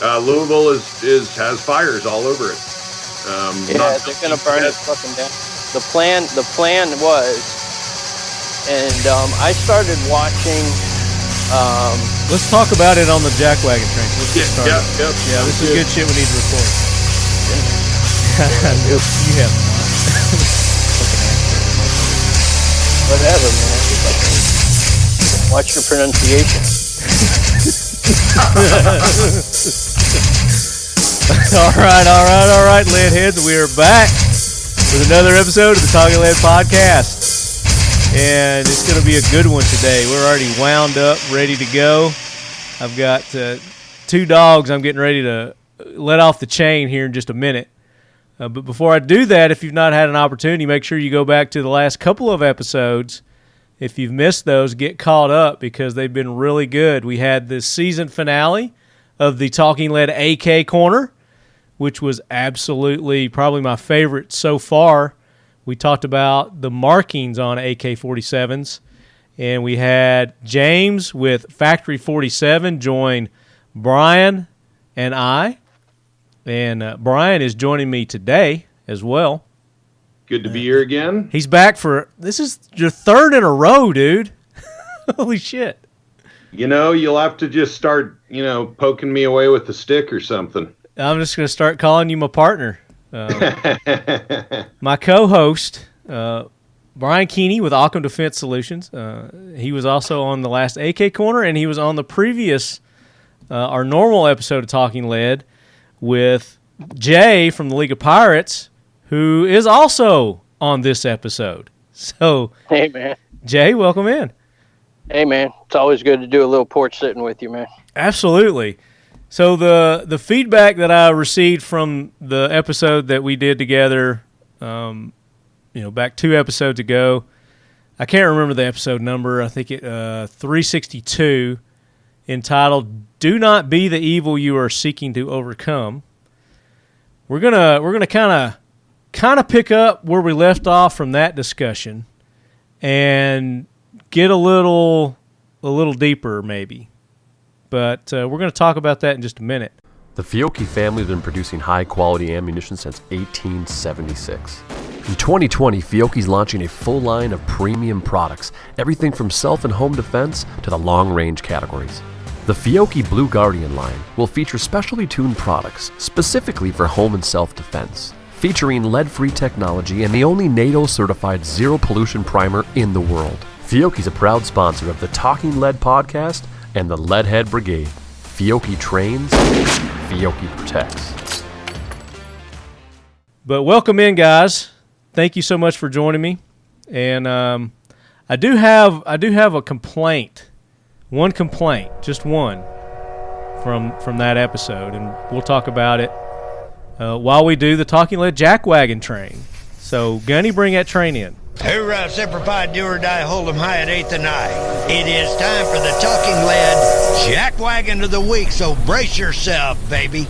Louisville has fires all over it. Yeah, they're gonna burn it fucking down. The plan was, and I started watching. Let's talk about it on the jackwagon train. Let's get started. Yeah, this is good shit we need to record. You have whatever, man. Watch your pronunciation. All right, Leadheads. We are back with another episode of the Talking Lead Podcast. And it's going to be a good one today. We're already wound up, ready to go. I've got 2 dogs I'm getting ready to let off the chain here in just a minute. But before I do that, if you've not had an opportunity, make sure you go back to the last couple of episodes. If you've missed those, get caught up because they've been really good. We had the season finale of the Talking Lead AK Corner, which was absolutely probably my favorite so far. We talked about the markings on AK-47s, and we had James with Factory 47 join Brian and I. And Brian is joining me today as well. Good to be here again. He's back for, this is your 3rd in a row, dude. Holy shit. You know, you'll have to just start, poking me away with a stick or something. I'm just going to start calling you my partner. My co-host, Brian Keeney with Occam Defense Solutions. He was also on the last AK Corner, and he was on the previous, our normal episode of Talking Lead with Jay from the League of Pirates, who is also on this episode. So, hey, man. Jay, welcome in. Hey, man. It's always good to do a little porch sitting with you, man. Absolutely. So the feedback that I received from the episode that we did together, back 2 episodes ago, I can't remember the episode number. I think it 362, entitled "Do Not Be the Evil You Are Seeking to Overcome." We're gonna kind of pick up where we left off from that discussion, and get a little deeper maybe. But we're going to talk about that in just a minute. The Fiocchi family has been producing high-quality ammunition since 1876. In 2020, Fiocchi's launching a full line of premium products, everything from self and home defense to the long-range categories. The Fiocchi Blue Guardian line will feature specially tuned products specifically for home and self-defense, featuring lead-free technology and the only NATO-certified zero-pollution primer in the world. Fiocchi's a proud sponsor of the Talking Lead Podcast and the Leadhead Brigade. Fiocchi trains, Fiocchi protects. But welcome in, guys. Thank you so much for joining me. And I do have a complaint. One complaint, just one, from that episode, and we'll talk about it while we do the Talking Lead Jackwagon train. So, Gunny, bring that train in. Hoorah, Semper Fi, do or die, hold 'em high at 8th and I. It is time for the Talking Lead Jackwagon of the Week, so brace yourself, baby.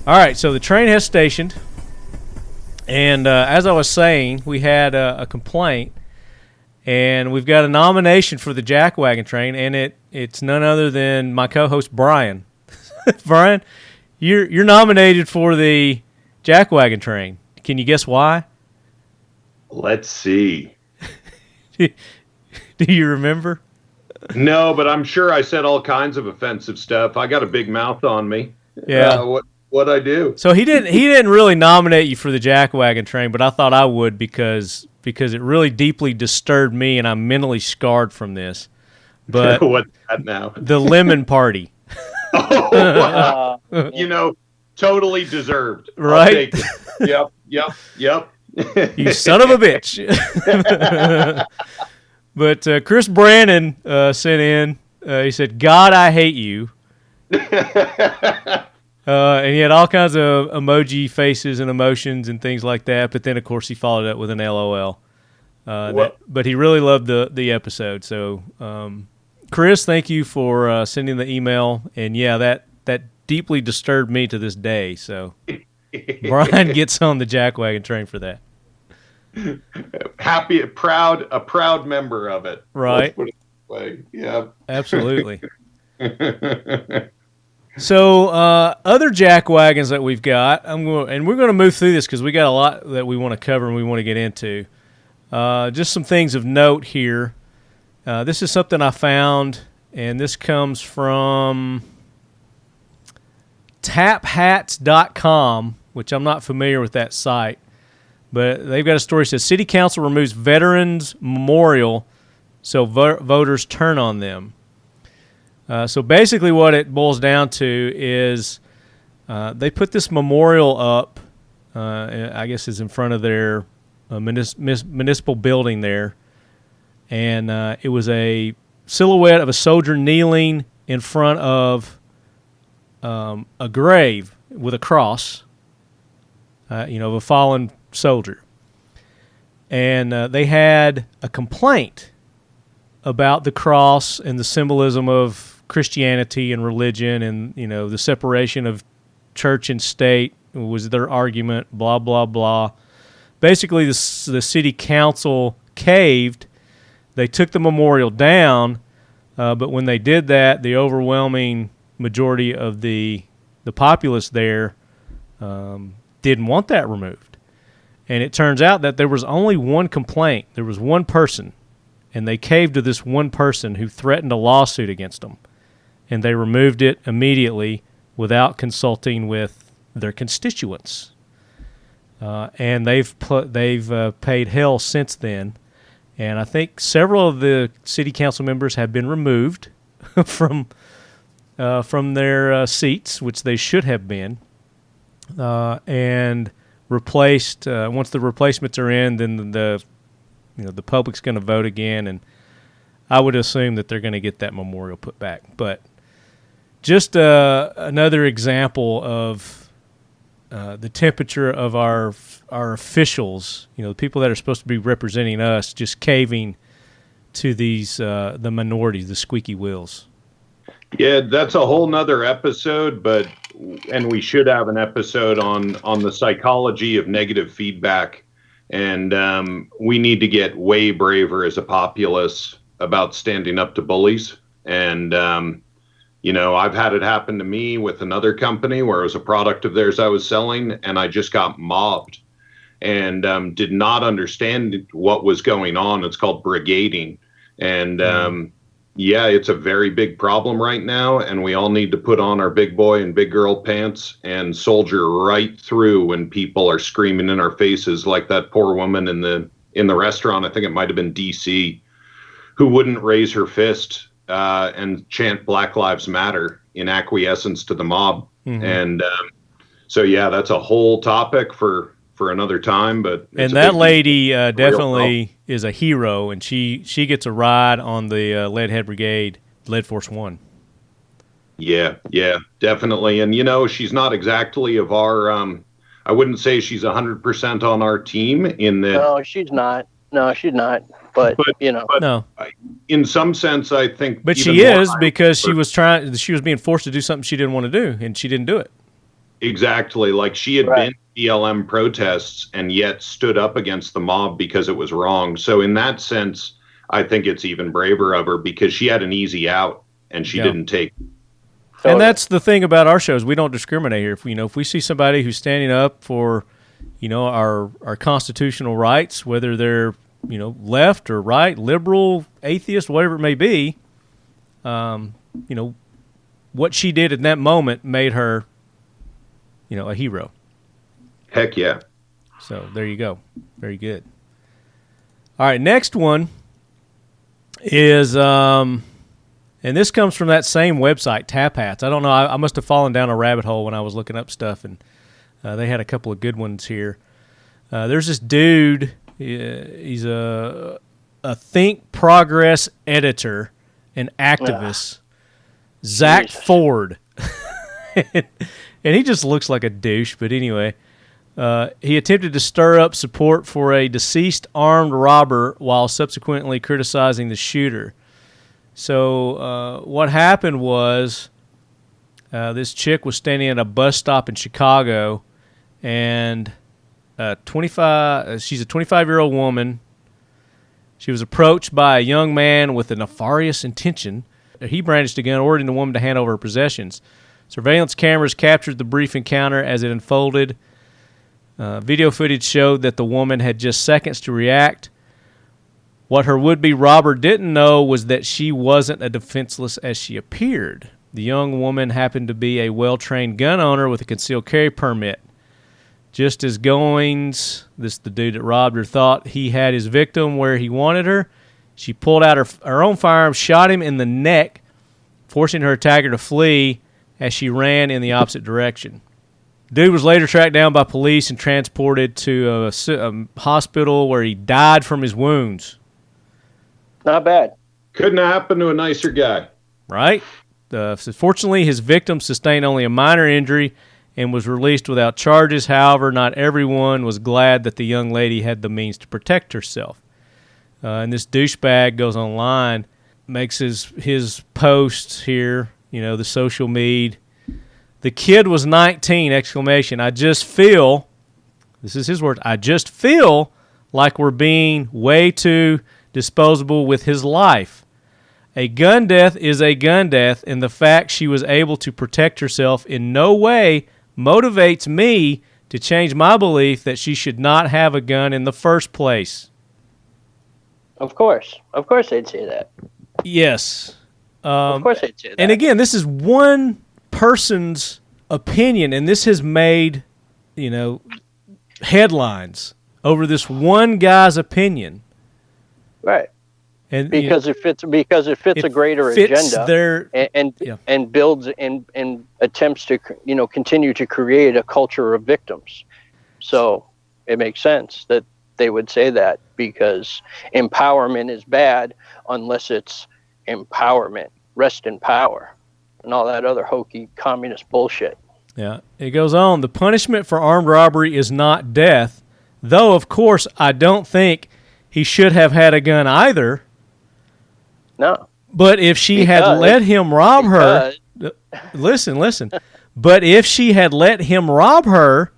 All right, so the train has stationed, and as I was saying, we had a complaint, and we've got a nomination for the Jackwagon train, and it's none other than my co-host, Brian. Brian, you're nominated for the Jackwagon train. Can you guess why? Let's see. Do you remember? No, but I'm sure I said all kinds of offensive stuff. I got a big mouth on me. Yeah. What I do? So he didn't really nominate you for the Jackwagon train, but I thought I would because it really deeply disturbed me, and I'm mentally scarred from this. But what's that now? The lemon party. Oh, wow. Totally deserved. Right? Yep. You son of a bitch. But Chris Brannon sent in, he said, "God, I hate you." And he had all kinds of emoji faces and emotions and things like that. But then, of course, he followed up with an LOL. But he really loved the episode. So, Chris, thank you for sending the email. And, yeah, that deeply disturbed me to this day. So Brian gets on the Jackwagon train for that. Happy, a proud member of it. Right. Let's put it that way. Yeah. Absolutely. So other jack wagons that we've got, we're going to move through this because we got a lot that we want to cover and we want to get into. Just some things of note here. This is something I found, and this comes from taphats.com, which I'm not familiar with that site, but they've got a story that says City Council removes Veterans Memorial so voters turn on them. So basically what it boils down to is they put this memorial up, I guess it's in front of their municipal building there, and it was a silhouette of a soldier kneeling in front of a grave with a cross, of a fallen soldier. And they had a complaint about the cross and the symbolism of Christianity and religion and, the separation of church and state was their argument, blah, blah, blah. Basically, the city council caved. They took the memorial down, but when they did that, the overwhelming majority of the populace there didn't want that removed. And it turns out that there was only one complaint. There was one person, and they caved to this one person who threatened a lawsuit against them. And they removed it immediately without consulting with their constituents. And they've paid hell since then. And I think several of the city council members have been removed from their seats, which they should have been, and replaced. Once the replacements are in, then the public's going to vote again, and I would assume that they're going to get that memorial put back. But just another example of the temperature of our officials, the people that are supposed to be representing us, just caving to these the minorities, the squeaky wheels. Yeah, that's a whole nother episode, and we should have an episode on the psychology of negative feedback. And we need to get way braver as a populace about standing up to bullies. And, I've had it happen to me with another company where it was a product of theirs I was selling, and I just got mobbed and did not understand what was going on. It's called brigading. And, yeah, it's a very big problem right now, and we all need to put on our big boy and big girl pants and soldier right through when people are screaming in our faces, like that poor woman in the restaurant. I think it might have been DC, who wouldn't raise her fist and chant Black Lives Matter in acquiescence to the mob. Mm-hmm. And so, yeah, that's a whole topic for another time. But and that lady definitely is a hero, and she gets a ride on the Leadhead Brigade, Lead Force One. Yeah, definitely. And she's not exactly of our. I wouldn't say she's 100% on our team in that. No, she's not. But no. In some sense, I think. But she is, because she was being forced to do something she didn't want to do, and she didn't do it. Exactly. Like she had been BLM protests and yet stood up against the mob because it was wrong. So in that sense, I think it's even braver of her because she had an easy out and she didn't take. And that's the thing about our shows. We don't discriminate here. If we see somebody who's standing up for, our constitutional rights, whether they're, left or right, liberal, atheist, whatever it may be, what she did in that moment made her, a hero. Heck yeah. So there you go. Very good. All right, next one is, and this comes from that same website, Tap Hats. I don't know. I must have fallen down a rabbit hole when I was looking up stuff, and they had a couple of good ones here. There's this dude. He's a Think Progress editor and activist, Zach Ford. And he just looks like a douche, but anyway. He attempted to stir up support for a deceased armed robber while subsequently criticizing the shooter. So what happened was this chick was standing at a bus stop in Chicago, and she's a 25-year-old woman. She was approached by a young man with a nefarious intention. He brandished a gun, ordering the woman to hand over her possessions. Surveillance cameras captured the brief encounter as it unfolded. Video footage showed that the woman had just seconds to react. What her would-be robber didn't know was that she wasn't as defenseless as she appeared. The young woman happened to be a well-trained gun owner with a concealed carry permit. Just as Goings, this the dude that robbed her, thought he had his victim where he wanted her, she pulled out her own firearm, shot him in the neck, forcing her attacker to flee as she ran in the opposite direction. Dude was later tracked down by police and transported to a hospital where he died from his wounds. Not bad. Couldn't have happened to a nicer guy. Right? Fortunately, his victim sustained only a minor injury and was released without charges. However, not everyone was glad that the young lady had the means to protect herself. And this douchebag goes online, makes his posts here, the social media. The kid was 19, exclamation. I just feel, this is his words, I just feel like we're being way too disposable with his life. A gun death is a gun death, and the fact she was able to protect herself in no way motivates me to change my belief that she should not have a gun in the first place. Of course they'd say that. Yes. Of course they'd say that. And again, this is one person's opinion, and this has made, headlines over this one guy's opinion. Right. And because it fits a greater agenda and builds and attempts to continue to create a culture of victims. So it makes sense that they would say that, because empowerment is bad unless it's empowerment, rest in power, and all that other hokey communist bullshit. Yeah. It goes on. The punishment for armed robbery is not death, though, of course, I don't think he should have had a gun either. No. But if she had let him rob her, listen. But if she had let him rob her,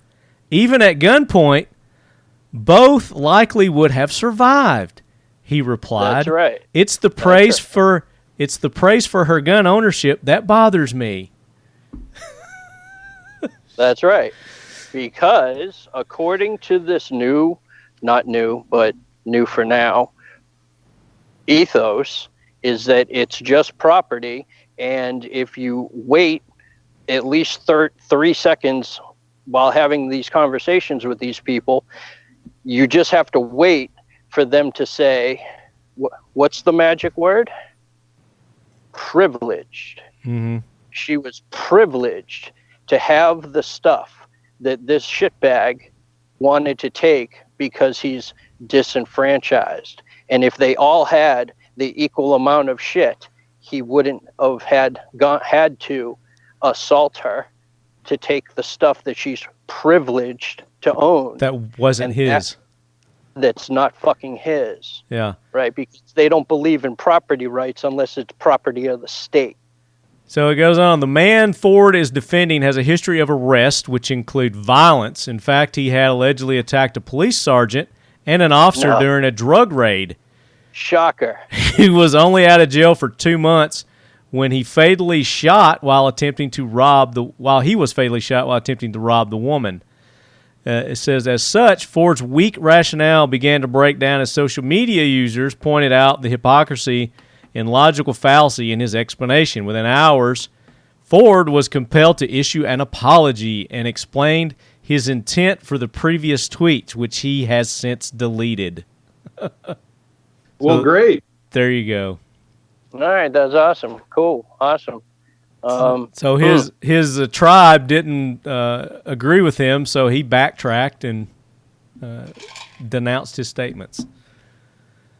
even at gunpoint, both likely would have survived, he replied. That's right. It's the praise for her gun ownership that bothers me. That's right. Because according to this not new, but new for now, ethos is that it's just property, and if you wait at least 3 seconds while having these conversations with these people, you just have to wait for them to say, what's the magic word? Privileged. Mm-hmm. She was privileged to have the stuff that this shitbag wanted to take because he's disenfranchised. And if they all had the equal amount of shit, he wouldn't have had to assault her to take the stuff that she's privileged to own. That wasn't his. That's not fucking his. Yeah. Right? Because they don't believe in property rights unless it's property of the state. So it goes on. The man Ford is defending has a history of arrest, which include violence. In fact, he had allegedly attacked a police sergeant and an officer during a drug raid. Shocker. He was only out of jail for 2 months when he fatally shot while attempting to rob the woman. It says, as such, Ford's weak rationale began to break down as social media users pointed out the hypocrisy and logical fallacy in his explanation. Within hours, Ford was compelled to issue an apology and explained his intent for the previous tweets, which he has since deleted. Well, great. There you go. All right, that's awesome. Cool, awesome. So his tribe didn't agree with him, so he backtracked and denounced his statements.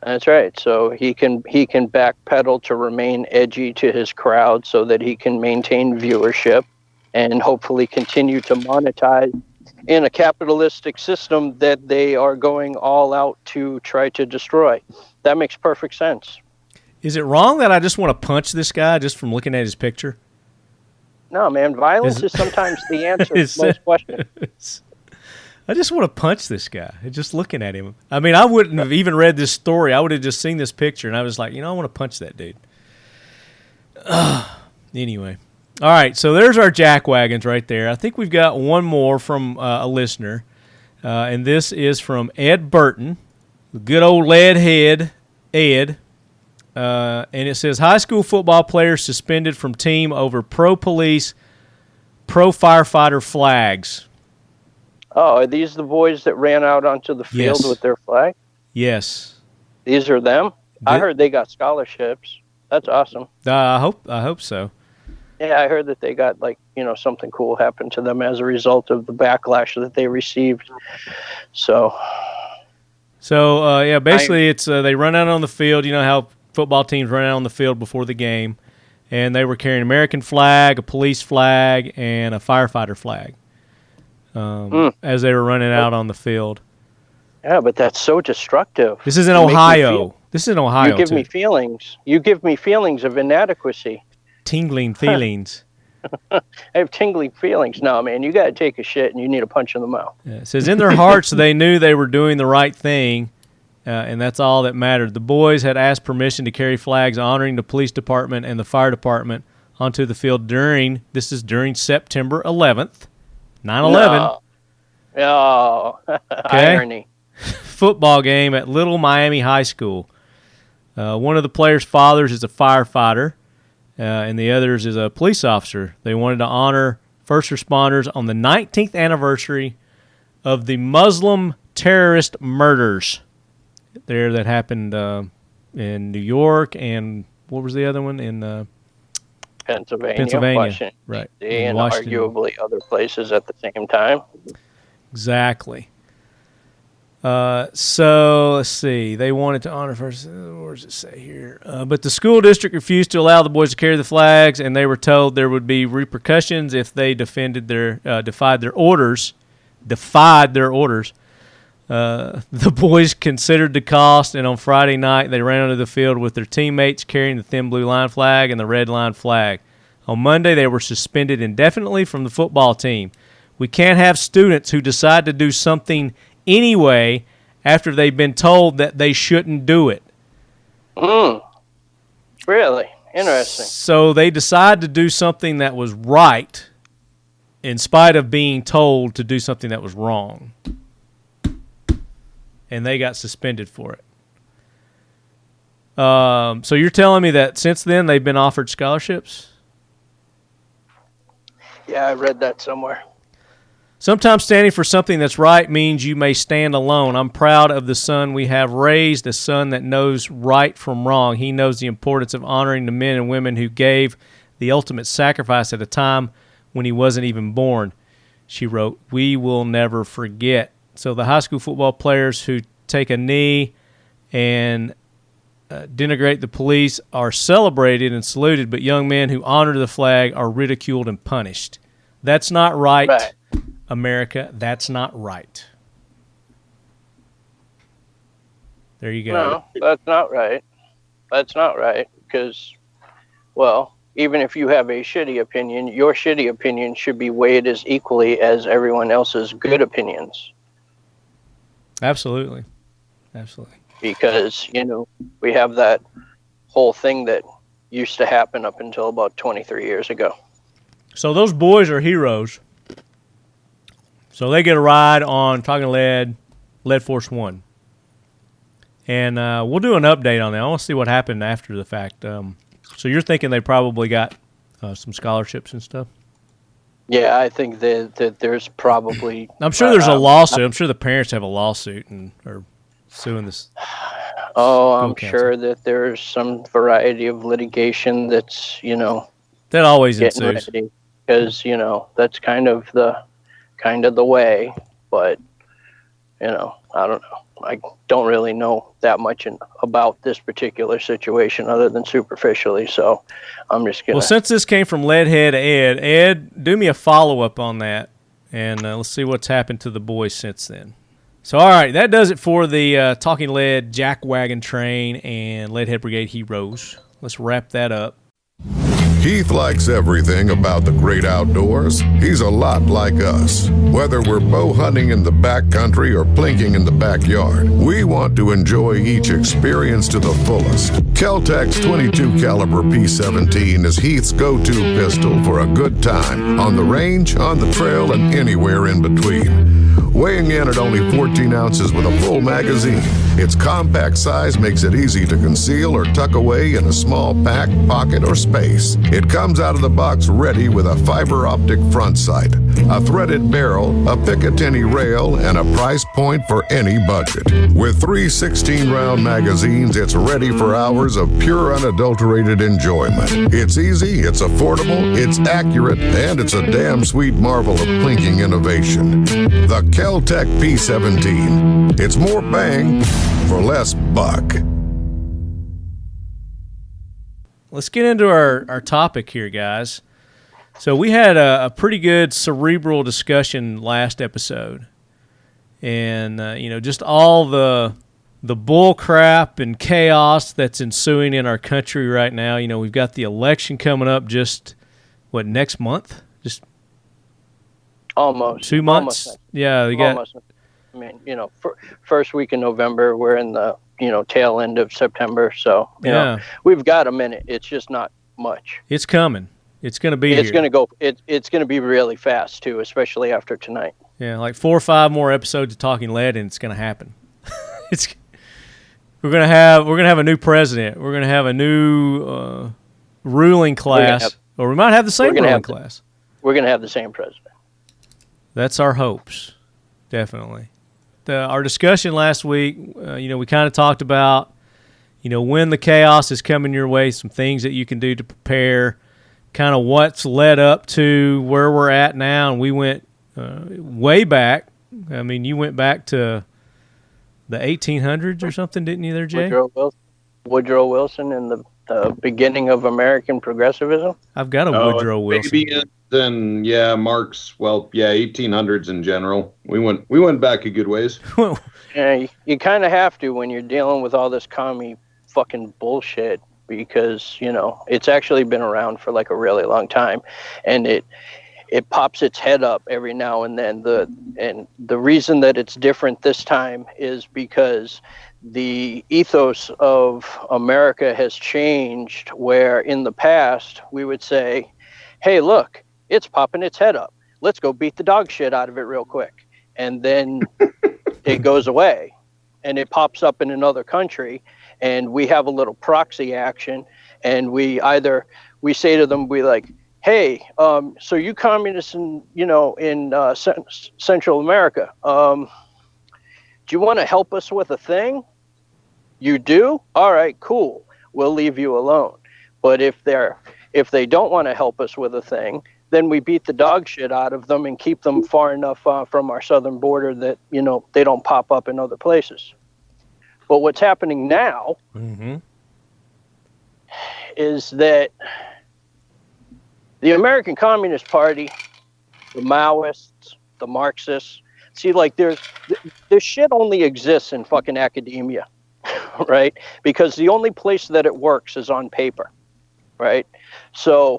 That's right. So he can backpedal to remain edgy to his crowd so that he can maintain viewership and hopefully continue to monetize in a capitalistic system that they are going all out to try to destroy. That makes perfect sense. Is it wrong that I just want to punch this guy just from looking at his picture? No, man. Violence is sometimes the answer to most questions. I just want to punch this guy, just looking at him. I mean, I wouldn't have even read this story. I would have just seen this picture, and I was like, I want to punch that dude. Anyway. All right, so there's our jack wagons right there. I think we've got one more from a listener, and this is from Ed Burton, the good old lead head, Ed. And it says, high school football players suspended from team over pro-police, pro-firefighter flags. Oh, are these the boys that ran out onto the field with their flag? Yes. These are them? I heard they got scholarships. That's awesome. I hope so. Yeah, I heard that they got, something cool happened to them as a result of the backlash that they received. So basically it's they run out on the field. You know how football teams run out on the field before the game, and they were carrying an American flag, a police flag, and a firefighter flag as they were running out on the field. Yeah, but that's so destructive. This is in Ohio. This is in Ohio. You give me feelings. You give me feelings of inadequacy. Tingling feelings. I have tingling feelings. No, man, you got to take a shit and you need a punch in the mouth. Yeah, it says, in their hearts, they knew they were doing the right thing, and that's all that mattered. The boys had asked permission to carry flags honoring the police department and the fire department onto the field during September 11th, 9/11. Oh, irony. Football game at Little Miami High School. One of the players' fathers is a firefighter, and the others is a police officer. They wanted to honor first responders on the 19th anniversary of the Muslim terrorist murders there that happened in New York, and what was the other one? In Pennsylvania. Washington, right. And Washington. Arguably other places at the same time. Exactly. So let's see. They wanted to honor first. Where does it say here? But the school district refused to allow the boys to carry the flags, and they were told there would be repercussions if they defied their orders. The boys considered the cost, and on Friday night they ran onto the field with their teammates carrying the thin blue line flag and the red line flag. On Monday they were suspended indefinitely from the football team. We can't have students who decide to do something anyway after they've been told that they shouldn't do it. Really? Interesting. So they decide to do something that was right in spite of being told to do something that was wrong. And they got suspended for it. So you're telling me that since then they've been offered scholarships? Yeah, I read that somewhere. Sometimes standing for something that's right means you may stand alone. I'm proud of the son we have raised, a son that knows right from wrong. He knows the importance of honoring the men and women who gave the ultimate sacrifice at a time when he wasn't even born. She wrote, we will never forget. So the high school football players who take a knee and denigrate the police are celebrated and saluted, but young men who honor the flag are ridiculed and punished. That's not right. America, that's not right. There you go. No, that's not right. That's not right because, well, even if you have a shitty opinion, your shitty opinion should be weighed as equally as everyone else's good opinions. Absolutely. Because, we have that whole thing that used to happen up until about 23 years ago. So those boys are heroes. So they get a ride on Talking Lead Force 1. And we'll do an update on that. I want to see what happened after the fact. So you're thinking they probably got some scholarships and stuff? Yeah, I think that there's probably... I'm sure there's a lawsuit. I'm sure the parents have a lawsuit and are suing this. Oh, I'm sure that there's some variety of litigation that's, that always ensues. Because, that's kind of the way, but I don't know. I don't really know that much about this particular situation other than superficially, so I'm just gonna. Well, since this came from Leadhead Ed, do me a follow-up on that, and let's see what's happened to the boys since then. So, all right, that does it for the Talking Lead Jack Wagon Train and Leadhead Brigade Heroes. Let's wrap that up. Heath likes everything about the great outdoors. He's a lot like us. Whether we're bow hunting in the backcountry or plinking in the backyard, we want to enjoy each experience to the fullest. Kel-Tec's 22 caliber P17 is Heath's go-to pistol for a good time, on the range, on the trail, and anywhere in between. Weighing in at only 14 ounces with a full magazine, its compact size makes it easy to conceal or tuck away in a small pack, pocket, or space. It comes out of the box ready with a fiber optic front sight, a threaded barrel, a Picatinny rail, and a price point for any budget. With 3 16-round magazines, it's ready for hours of pure unadulterated enjoyment. It's easy, it's affordable, it's accurate, and it's a damn sweet marvel of plinking innovation. The Kel-Tec P17. It's more bang for less buck. Let's get into our topic here, guys. So we had a pretty good cerebral discussion last episode. And, just all the bull crap and chaos that's ensuing in our country right now. We've got the election coming up next month? Just almost 2 months? Almost. Yeah, we got... Almost. I mean, first week in November, we're in the, tail end of September. So, we've got a minute. It's just not much. It's coming. It's going to be It's going to go. It's going to be really fast, too, especially after tonight. Yeah, like 4 or 5 more episodes of Talking Lead, and it's going to happen. We're going to have a new president. We're going to have a new ruling class. Or we might have the same ruling class. We're going to have the same president. That's our hopes, definitely. Our discussion last week, we kind of talked about, when the chaos is coming your way, some things that you can do to prepare, kind of what's led up to where we're at now. And we went way back. I mean, you went back to the 1800s or something, didn't you there, Jay? Woodrow Wilson and the beginning of American progressivism. I've got a Woodrow Wilson. Maybe then, Marx. 1800s in general. We went back a good ways. Yeah, you kind of have to when you're dealing with all this commie fucking bullshit, because it's actually been around for like a really long time, and it pops its head up every now and then. The reason that it's different this time is because the ethos of America has changed, where in the past we would say, hey, look, it's popping its head up. Let's go beat the dog shit out of it real quick. And then it goes away and it pops up in another country, and we have a little proxy action, and we say to them, we like, hey, so you communists in Central America, do you want to help us with a thing? You do? All right, cool. We'll leave you alone. But if they don't want to help us with a thing, then we beat the dog shit out of them and keep them far enough from our southern border that, they don't pop up in other places. But what's happening now is that the American Communist Party, the Maoists, the Marxists, see, like this shit only exists in fucking academia, right? Because the only place that it works is on paper, right? So...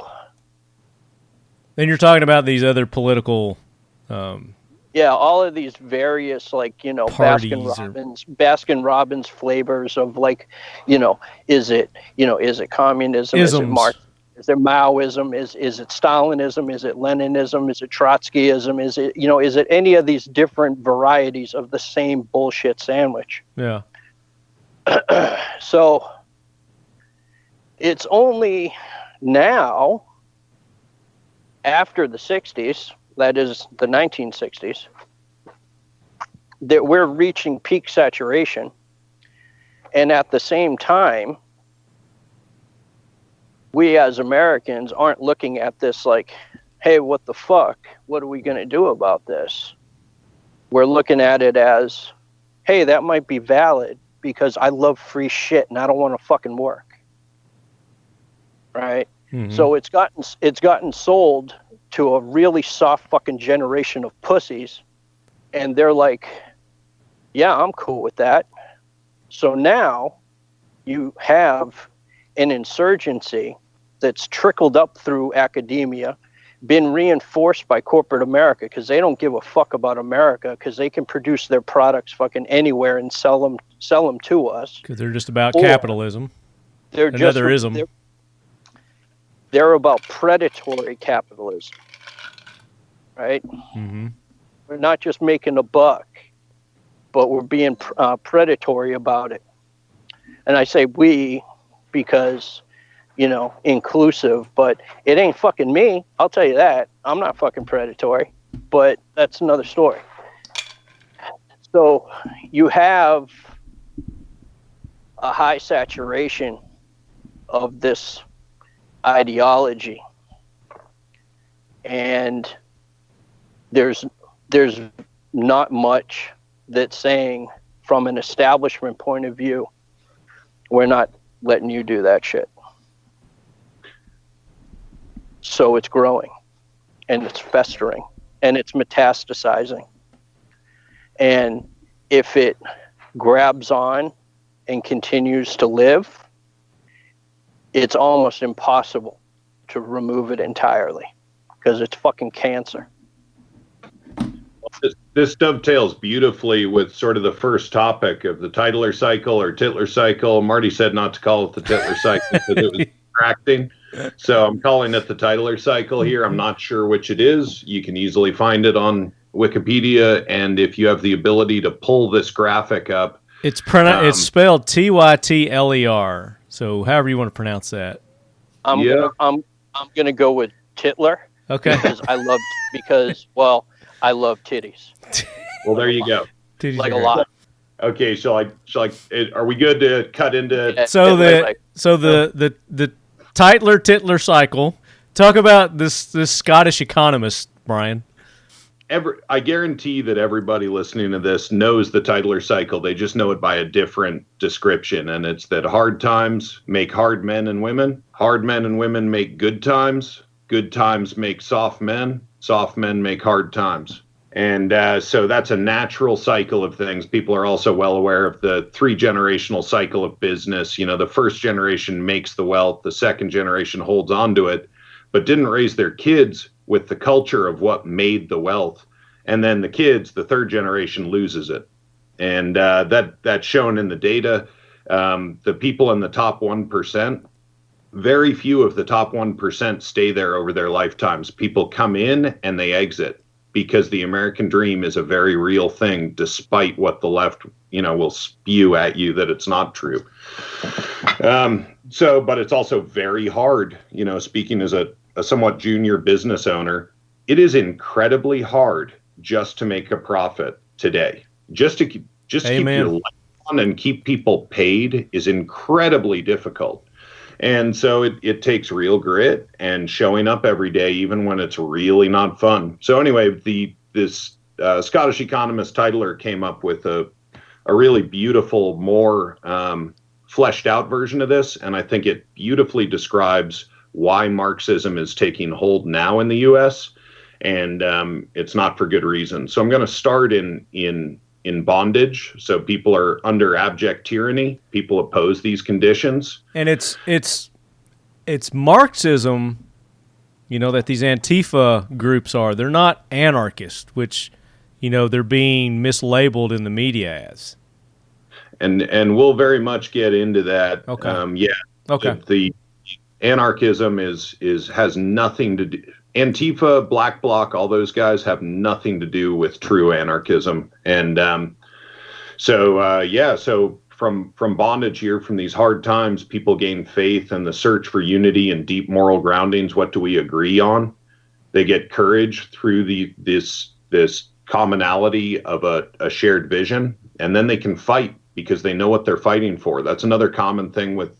Then you're talking about these other political... all of these various, Baskin Robbins flavors of, is it communism? Isms. Is it Marxism? Is it Maoism? Is it Stalinism? Is it Leninism? Is it Trotskyism? Is it any of these different varieties of the same bullshit sandwich? Yeah. So it's only now, after the 60s, that is the 1960s, that we're reaching peak saturation. And at the same time, we as Americans aren't looking at this like, hey, what the fuck? What are we going to do about this? We're looking at it as, hey, that might be valid because I love free shit and I don't want to fucking work. Right? Mm-hmm. So it's gotten sold to a really soft fucking generation of pussies, and they're like, yeah, I'm cool with that. So now you have an insurgency that's trickled up through academia, been reinforced by corporate America, because they don't give a fuck about America, because they can produce their products fucking anywhere and sell them to us. Because they're just about capitalism. They're another ism. They're about predatory capitalism, right? Mm-hmm. We're not just making a buck, but we're being predatory about it. And I say we because, inclusive, but it ain't fucking me. I'll tell you that. I'm not fucking predatory, but that's another story. So you have a high saturation of this ideology, and there's not much that's saying, from an establishment point of view, we're not letting you do that shit. So it's growing, and it's festering, and it's metastasizing. And if it grabs on and continues to live, it's almost impossible to remove it entirely, because it's fucking cancer. This dovetails beautifully with sort of the first topic of the Titler cycle or Titler cycle. Marty said not to call it the Titler cycle because it was distracting. So I'm calling it the Titler cycle here. I'm not sure which it is. You can easily find it on Wikipedia. And if you have the ability to pull this graphic up. It's spelled Tytler. So however you want to pronounce that. I'm gonna go with Titler. Okay. I love titties. Well, there you go. Titties like a lot. Okay, are we good to cut into? So the Titler cycle. Talk about this Scottish economist, Brian. I guarantee that everybody listening to this knows the Titler cycle. They just know it by a different description, and it's that hard times make hard men and women. Hard men and women make good times. Good times make soft men. Soft men make hard times. And so that's a natural cycle of things. People are also well aware of the 3-generational cycle of business. The first generation makes the wealth. The second generation holds on to it, but didn't raise their kids with the culture of what made the wealth. And then the kids, the third generation, loses it. And that's shown in the data. The people in the top 1%, very few of the top 1% stay there over their lifetimes. People come in and they exit, because the American dream is a very real thing, despite what the left, will spew at you that it's not true. But it's also very hard, speaking as a somewhat junior business owner, it is incredibly hard just to make a profit today. Just to keep your light on and keep people paid is incredibly difficult. And so it takes real grit and showing up every day, even when it's really not fun. So anyway, this Scottish economist Titler came up with a really beautiful, more fleshed out version of this. And I think it beautifully describes why Marxism is taking hold now in the U.S. And it's not for good reason. So I'm going to start in bondage. So people are under abject tyranny. People oppose these conditions. And it's Marxism, that these Antifa groups are. They're not anarchist, which, they're being mislabeled in the media as. And we'll very much get into that. Okay. Okay. The anarchism has nothing to do. Antifa, Black Bloc, all those guys have nothing to do with true anarchism. And so from bondage here, from these hard times, people gain faith and the search for unity and deep moral groundings. What do we agree on? They get courage through this commonality of a shared vision, and then they can fight because they know what they're fighting for. That's another common thing with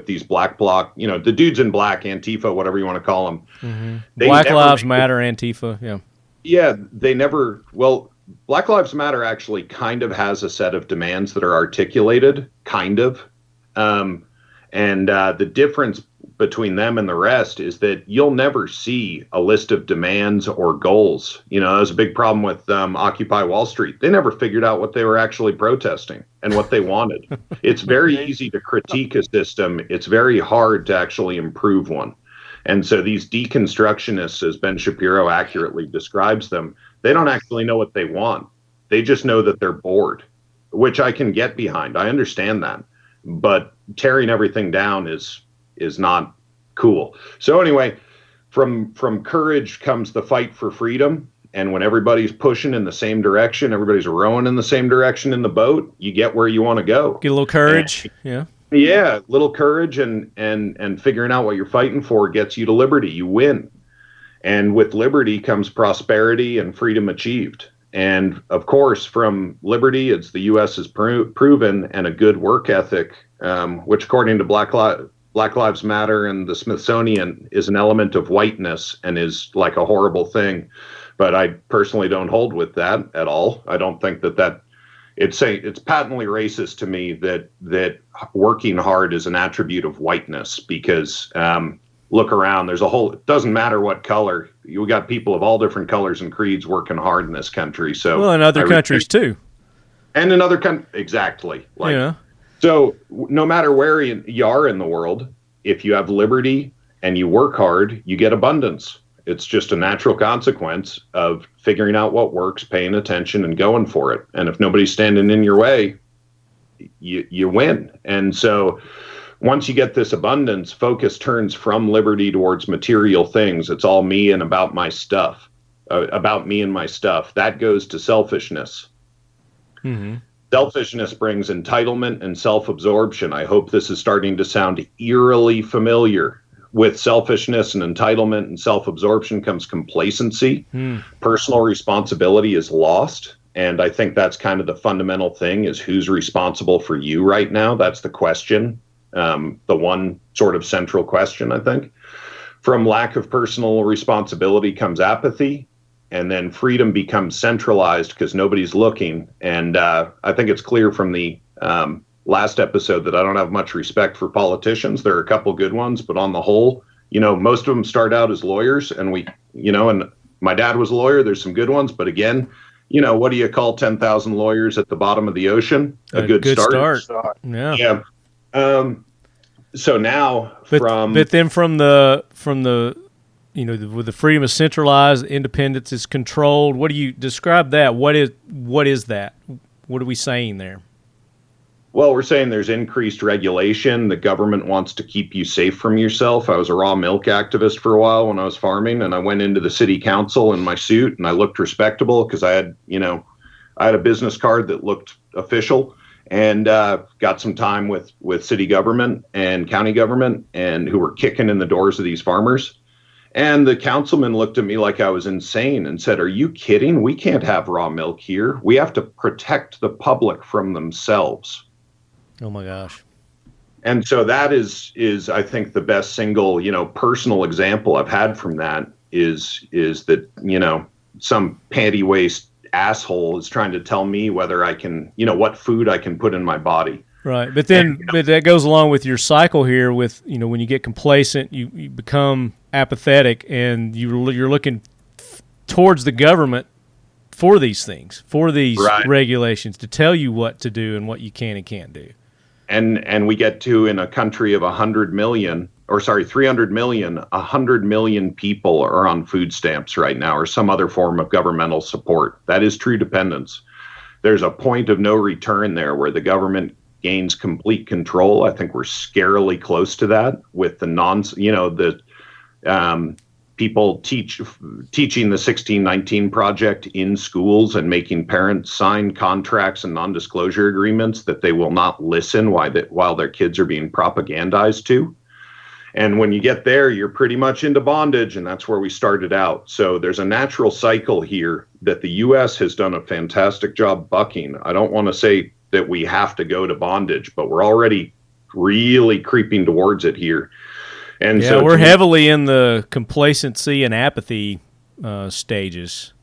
these Black Bloc, the dudes in black, Antifa, whatever you want to call them. Mm-hmm. Black Lives Matter, Antifa, yeah. Yeah, Black Lives Matter actually kind of has a set of demands that are articulated, kind of. And the difference between them and the rest is that you'll never see a list of demands or goals. That was a big problem with Occupy Wall Street. They never figured out what they were actually protesting and what they wanted. It's very easy to critique a system. It's very hard to actually improve one. And so these deconstructionists, as Ben Shapiro accurately describes them, they don't actually know what they want. They just know that they're bored, which I can get behind. I understand that. But tearing everything down is not cool. So anyway, from courage comes the fight for freedom. And when everybody's pushing in the same direction, everybody's rowing in the same direction in the boat, you get where you want to go. Get a little courage. Yeah. Yeah, little courage and figuring out what you're fighting for gets you to liberty. You win. And with liberty comes prosperity and freedom achieved. And of course, from liberty, it's the U.S. has proven, and a good work ethic, which according to Black Lives Matter and the Smithsonian is an element of whiteness and is like a horrible thing. But I personally don't hold with that at all. I don't think that it's patently racist to me that working hard is an attribute of whiteness, because look around, it doesn't matter what color. You got people of all different colors and creeds working hard in this country. So well, in other countries too. And in other countries, exactly. So no matter where you are in the world, if you have liberty and you work hard, you get abundance. It's just a natural consequence of figuring out what works, paying attention, and going for it. And if nobody's standing in your way, you win. And so once you get this abundance, focus turns from liberty towards material things. It's all me and about my stuff, about me and my stuff. That goes to selfishness. Mm-hmm. Selfishness brings entitlement and self-absorption. I hope this is starting to sound eerily familiar. With selfishness and entitlement and self-absorption comes complacency. Personal responsibility is lost. And I think that's kind of the fundamental thing, is who's responsible for you right now? That's the question. The one sort of central question, I think. From lack of personal responsibility comes apathy. And then freedom becomes centralized because nobody's looking. And I think it's clear from the last episode that I don't have much respect for politicians. There are a couple good ones, but on the whole, most of them start out as lawyers, and and my dad was a lawyer. There's some good ones, but again, what do you call 10,000 lawyers at the bottom of the ocean? A good start. Yeah. So now but then from the with the freedom is centralized, independence is controlled. What do you describe that? What is that? What are we saying there? Well, we're saying there's increased regulation. The government wants to keep you safe from yourself. I was a raw milk activist for a while when I was farming, and I went into the city council in my suit, and I looked respectable because I had a business card that looked official, and got some time with city government and county government, and who were kicking in the doors of these farmers. And the councilman looked at me like I was insane and said, "Are you kidding? We can't have raw milk here. We have to protect the public from themselves." Oh my gosh. And so that is I think the best single, personal example I've had from that is that, some panty waist asshole is trying to tell me whether I can, what food I can put in my body. Right. But then, but that goes along with your cycle here with, when you get complacent, you become apathetic, and you're looking towards the government for these things, for these regulations to tell you what to do and what you can and can't do. And we get to, in a country of 300 million, 100 million people are on food stamps right now, or some other form of governmental support. That is true dependence. There's a point of no return there where the government gains complete control. I think we're scarily close to that with the people teaching the 1619 Project in schools and making parents sign contracts and non-disclosure agreements that they will not listen while their kids are being propagandized to. And when you get there, you're pretty much into bondage, and that's where we started out. So there's a natural cycle here that the U.S. has done a fantastic job bucking. I don't want to say that we have to go to bondage, but we're already really creeping towards it here. And so we're heavily in the complacency and apathy stages.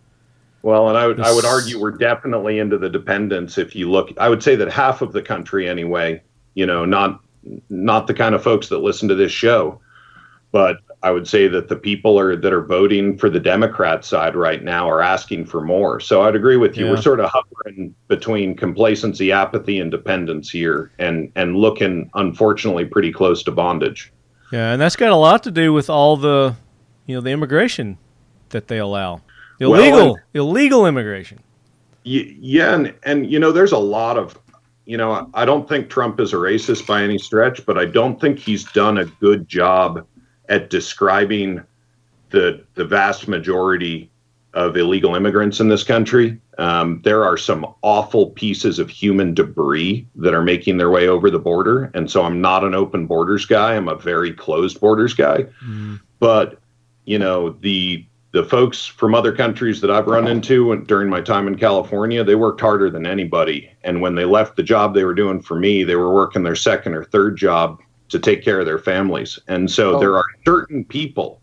Well, and I would argue we're definitely into the dependence. If you look, I would say that half of the country anyway, not the kind of folks that listen to this show, but I would say that the people that are voting for the Democrat side right now are asking for more. So I'd agree with you. Yeah. We're sort of hovering between complacency, apathy, and dependence here, and looking, unfortunately, pretty close to bondage. Yeah, and that's got a lot to do with all the, the immigration that they allow. Illegal immigration. Yeah, and there's a lot of, I don't think Trump is a racist by any stretch, but I don't think he's done a good job at describing the vast majority of illegal immigrants in this country. There are some awful pieces of human debris that are making their way over the border. And so I'm not an open borders guy. I'm a very closed borders guy. But, the folks from other countries that I've run into during my time in California, they worked harder than anybody. And when they left the job they were doing for me, they were working their second or third job to take care of their families. And so there are certain people,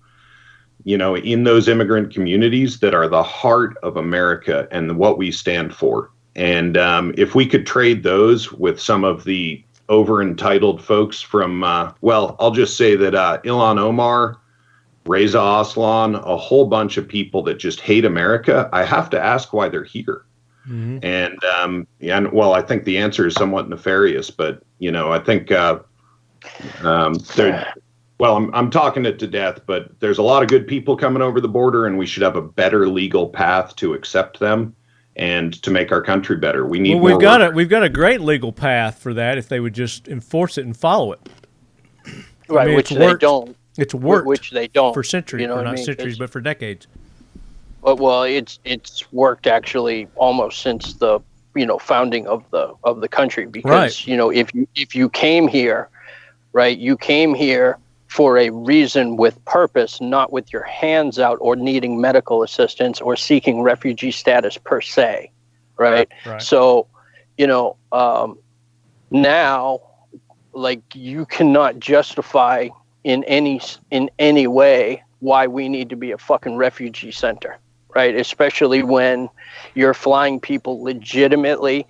in those immigrant communities that are the heart of America and what we stand for. And if we could trade those with some of the over-entitled folks from, I'll just say that Ilhan Omar, Reza Aslan, a whole bunch of people that just hate America, I have to ask why they're here. And I think the answer is somewhat nefarious, but I think I'm talking it to death, but there's a lot of good people coming over the border, and we should have a better legal path to accept them and to make our country better. We need. We've got a great legal path for that if they would just enforce it and follow it. Right, which they don't. It's worked, which they don't for centuries, not centuries, but for decades. Well, it's worked actually almost since the founding of the country, because if you came here, right, you came here for a reason with purpose, not with your hands out or needing medical assistance or seeking refugee status per se, right? So now, like, you cannot justify in any way why we need to be a fucking refugee center, right? Especially when you're flying people legitimately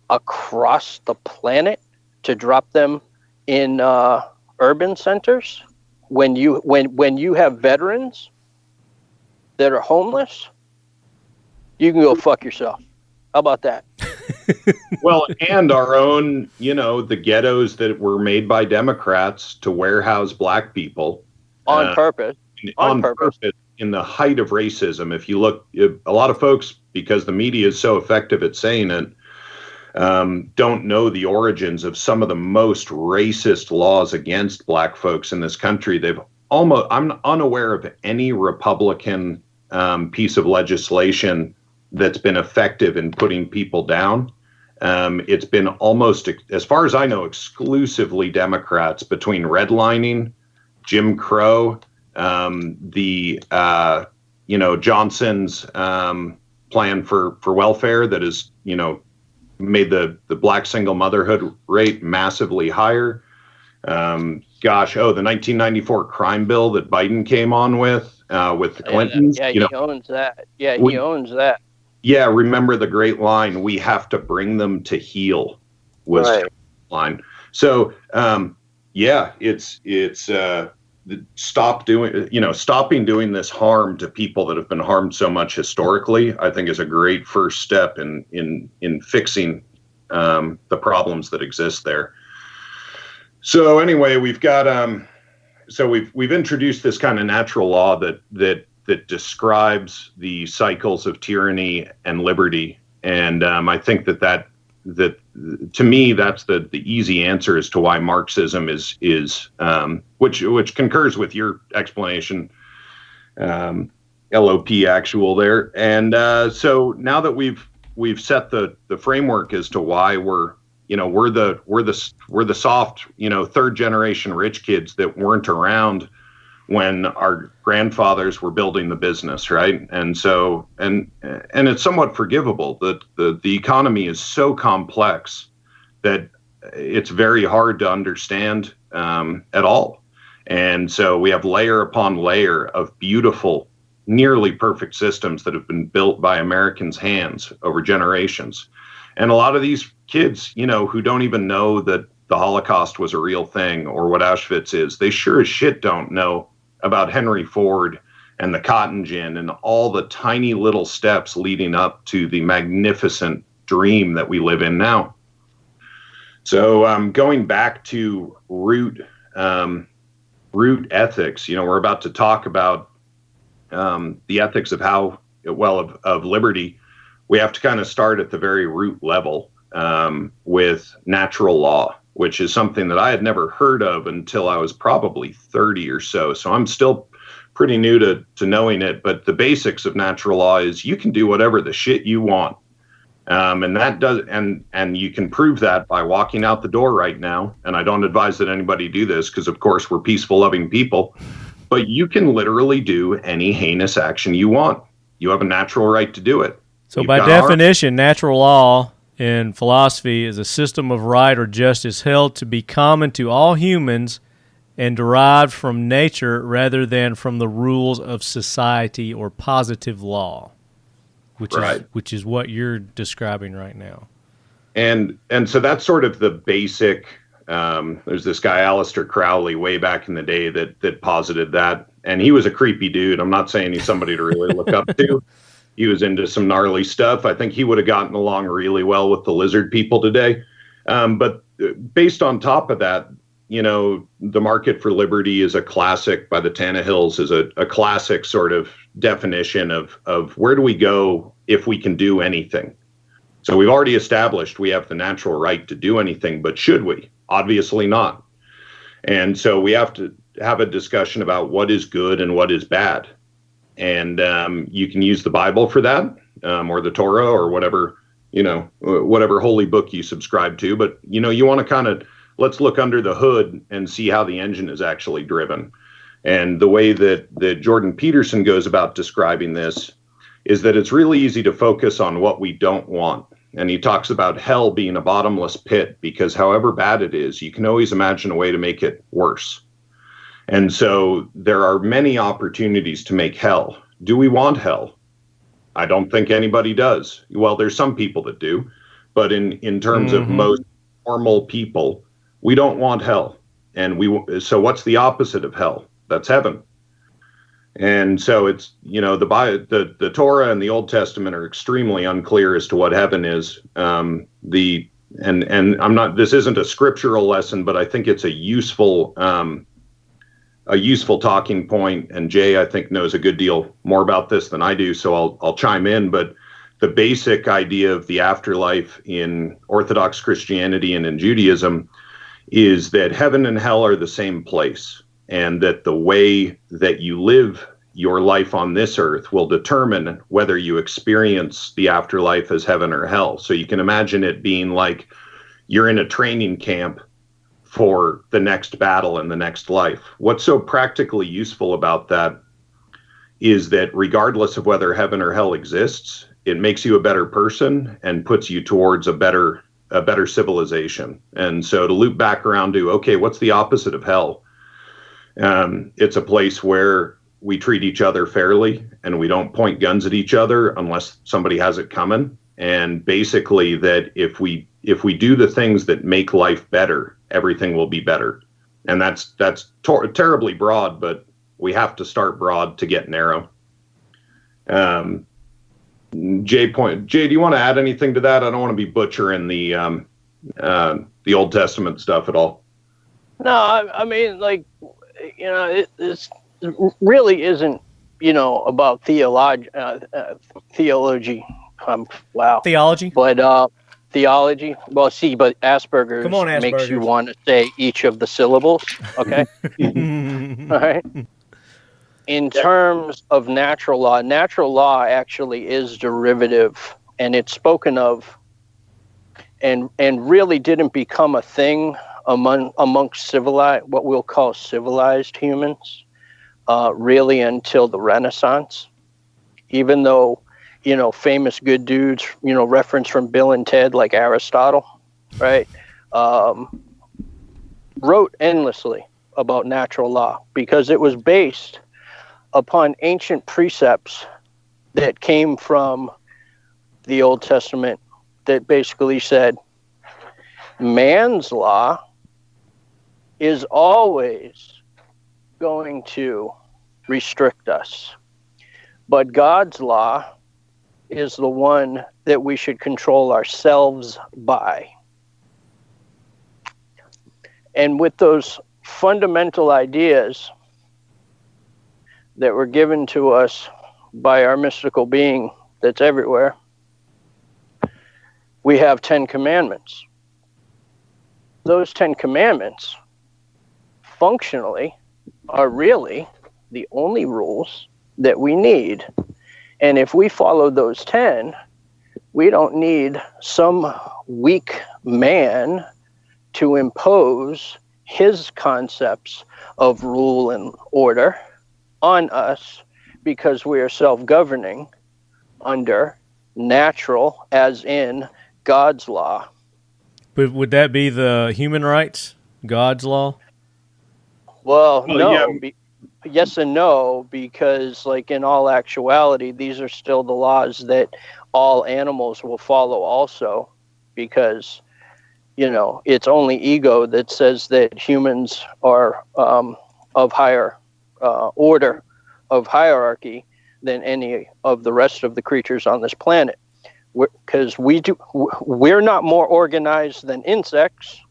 across the planet to drop them in urban centers. When you have veterans that are homeless, you can go fuck yourself. How about that? Well, and our own, the ghettos that were made by Democrats to warehouse black people. On purpose. On purpose. In the height of racism. If you look, a lot of folks, because the media is so effective at saying it, don't know the origins of some of the most racist laws against black folks in this country. I'm unaware of any Republican piece of legislation that's been effective in putting people down. It's been almost, as far as I know, exclusively Democrats, between redlining, Jim Crow, Johnson's plan for welfare that has, made the black single motherhood rate massively higher. The 1994 crime bill that Biden came on with the Clintons. He owns that. Yeah, he owns that. Yeah, remember the great line, "We have to bring them to heel," was the line. So, it's stopping doing this harm to people that have been harmed so much historically, I think is a great first step in fixing the problems that exist there. So anyway, we've got we've introduced this kind of natural law that describes the cycles of tyranny and liberty, and I think that to me that's the easy answer as to why Marxism is which concurs with your explanation, LOP actual there. And so now that we've set the framework as to why we're the soft third generation rich kids that weren't around when our grandfathers were building the business, right? And so, and it's somewhat forgivable that the economy is so complex that it's very hard to understand at all. And so we have layer upon layer of beautiful, nearly perfect systems that have been built by Americans' hands over generations. And a lot of these kids, who don't even know that the Holocaust was a real thing or what Auschwitz is, they sure as shit don't know about Henry Ford and the cotton gin and all the tiny little steps leading up to the magnificent dream that we live in now. So going back to root root ethics, we're about to talk about the ethics of of liberty. We have to kind of start at the very root level with natural law, which is something that I had never heard of until I was probably 30 or so. So I'm still pretty new to knowing it, but the basics of natural law is you can do whatever the shit you want. And you can prove that by walking out the door right now. And I don't advise that anybody do this because, of course, we're peaceful, loving people. But you can literally do any heinous action you want. You have a natural right to do it. So by definition, natural law in philosophy is a system of right or justice held to be common to all humans and derived from nature rather than from the rules of society or positive law. Which is what you're describing right now. And so that's sort of the basic, there's this guy, Aleister Crowley, way back in the day that posited that. And he was a creepy dude. I'm not saying he's somebody to really look up to. He was into some gnarly stuff. I think he would have gotten along really well with the lizard people today. But based on top of that, the market for liberty is a classic by the Tannehills, is a classic sort of definition of where do we go if we can do anything. So we've already established we have the natural right to do anything, but should we? Obviously not. And so we have to have a discussion about what is good and what is bad. And you can use the Bible for that, or the Torah, or whatever holy book you subscribe to. But, you want to kind of, let's look under the hood and see how the engine is actually driven. And the way that Jordan Peterson goes about describing this is that it's really easy to focus on what we don't want. And he talks about hell being a bottomless pit because however bad it is, you can always imagine a way to make it worse. And so there are many opportunities to make hell. Do we want hell? I don't think anybody does. Well, there's some people that do, but in terms of most normal people, we don't want hell. And so what's the opposite of hell? That's heaven. And so it's, the Torah and the Old Testament are extremely unclear as to what heaven is. And this isn't a scriptural lesson, but I think it's a useful talking point. And Jay, I think, knows a good deal more about this than I do, so I'll chime in. But the basic idea of the afterlife in Orthodox Christianity and in Judaism is that heaven and hell are the same place, and that the way that you live your life on this earth will determine whether you experience the afterlife as heaven or hell. So you can imagine it being like you're in a training camp for the next battle and the next life. What's so practically useful about that is that regardless of whether heaven or hell exists, it makes you a better person and puts you towards a better civilization. And so to loop back around to, okay, what's the opposite of hell? It's a place where we treat each other fairly and we don't point guns at each other unless somebody has it coming. And basically that if we do the things that make life better, everything will be better. And that's terribly broad, but we have to start broad to get narrow. Jay, do you want to add anything to that? I don't want to be butchering the Old Testament stuff at all. No, I mean, it really isn't, about theology. Wow. Theology? But theology. Well, see, but Asperger's makes you want to say each of the syllables. Okay. All right. In terms of natural law actually is derivative, and it's spoken of, and really didn't become a thing amongst what we'll call civilized humans, really until the Renaissance. Even though, famous good dudes, reference from Bill and Ted like Aristotle, right, wrote endlessly about natural law because it was based upon ancient precepts that came from the Old Testament that basically said man's law is always going to restrict us, but God's law is the one that we should control ourselves by. And with those fundamental ideas that were given to us by our mystical being that's everywhere, we have 10 commandments. Those 10 commandments functionally are really the only rules that we need. And if we follow those 10, we don't need some weak man to impose his concepts of rule and order on us, because we are self-governing under natural, as in God's law. But would that be the human rights, God's law? Well, no. Yeah. Yes and no, because like in all actuality, these are still the laws that all animals will follow also, because, you know, it's only ego that says that humans are of higher order, of hierarchy than any of the rest of the creatures on this planet. Because we're not more organized than insects.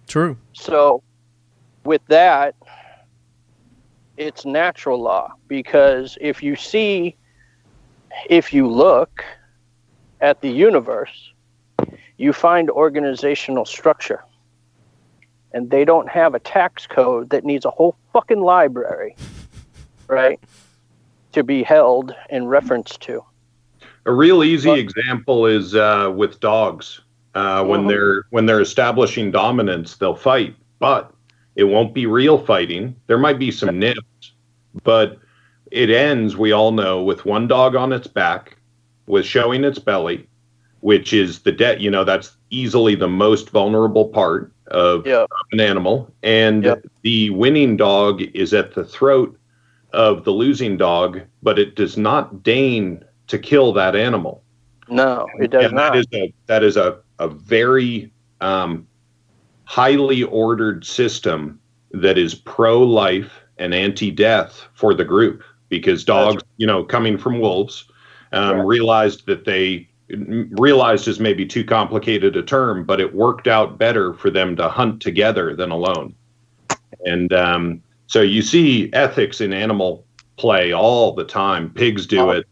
True. So with that, it's natural law, because if you look at the universe, you find organizational structure. And they don't have a tax code that needs a whole fucking library, right, to be held in reference to. A real easy example is with dogs. When they're establishing dominance, they'll fight, but it won't be real fighting. There might be some nips, but it ends, we all know, with one dog on its back, with showing its belly, which is that's easily the most vulnerable part of an animal. And the winning dog is at the throat of the losing dog, but it does not deign to kill that animal. No, it does not. That is a very highly ordered system that is pro-life and anti-death for the group, because dogs, coming from wolves, realized is maybe too complicated a term, but it worked out better for them to hunt together than alone. And so you see ethics in animal play all the time. Pigs do it.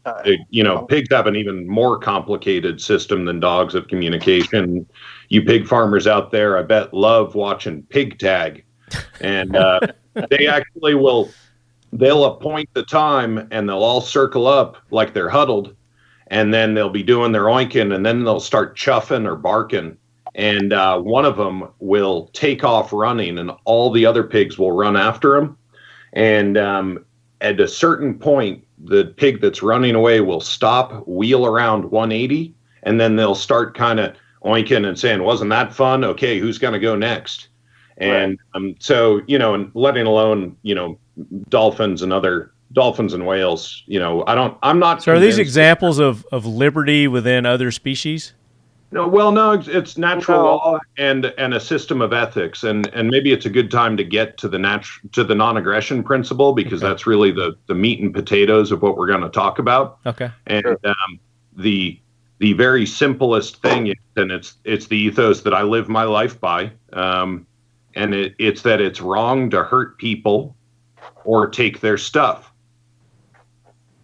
Pigs have an even more complicated system than dogs of communication. You pig farmers out there, I bet, love watching pig tag. And they actually they'll appoint the time and they'll all circle up like they're huddled. And then they'll be doing their oinking, and then they'll start chuffing or barking. And one of them will take off running, and all the other pigs will run after him. And at a certain point, the pig that's running away will stop, wheel around 180, and then they'll start kind of oinking and saying, "Wasn't that fun? Okay, who's going to go next?" And so, and letting alone, dolphins and whales, I'm not. So are these examples of liberty within other species? No, it's natural law and a system of ethics, and maybe it's a good time to get to the non-aggression principle, because that's really the meat and potatoes of what we're going to talk about. Okay. And the very simplest thing is, and it's the ethos that I live my life by, and it's that it's wrong to hurt people or take their stuff.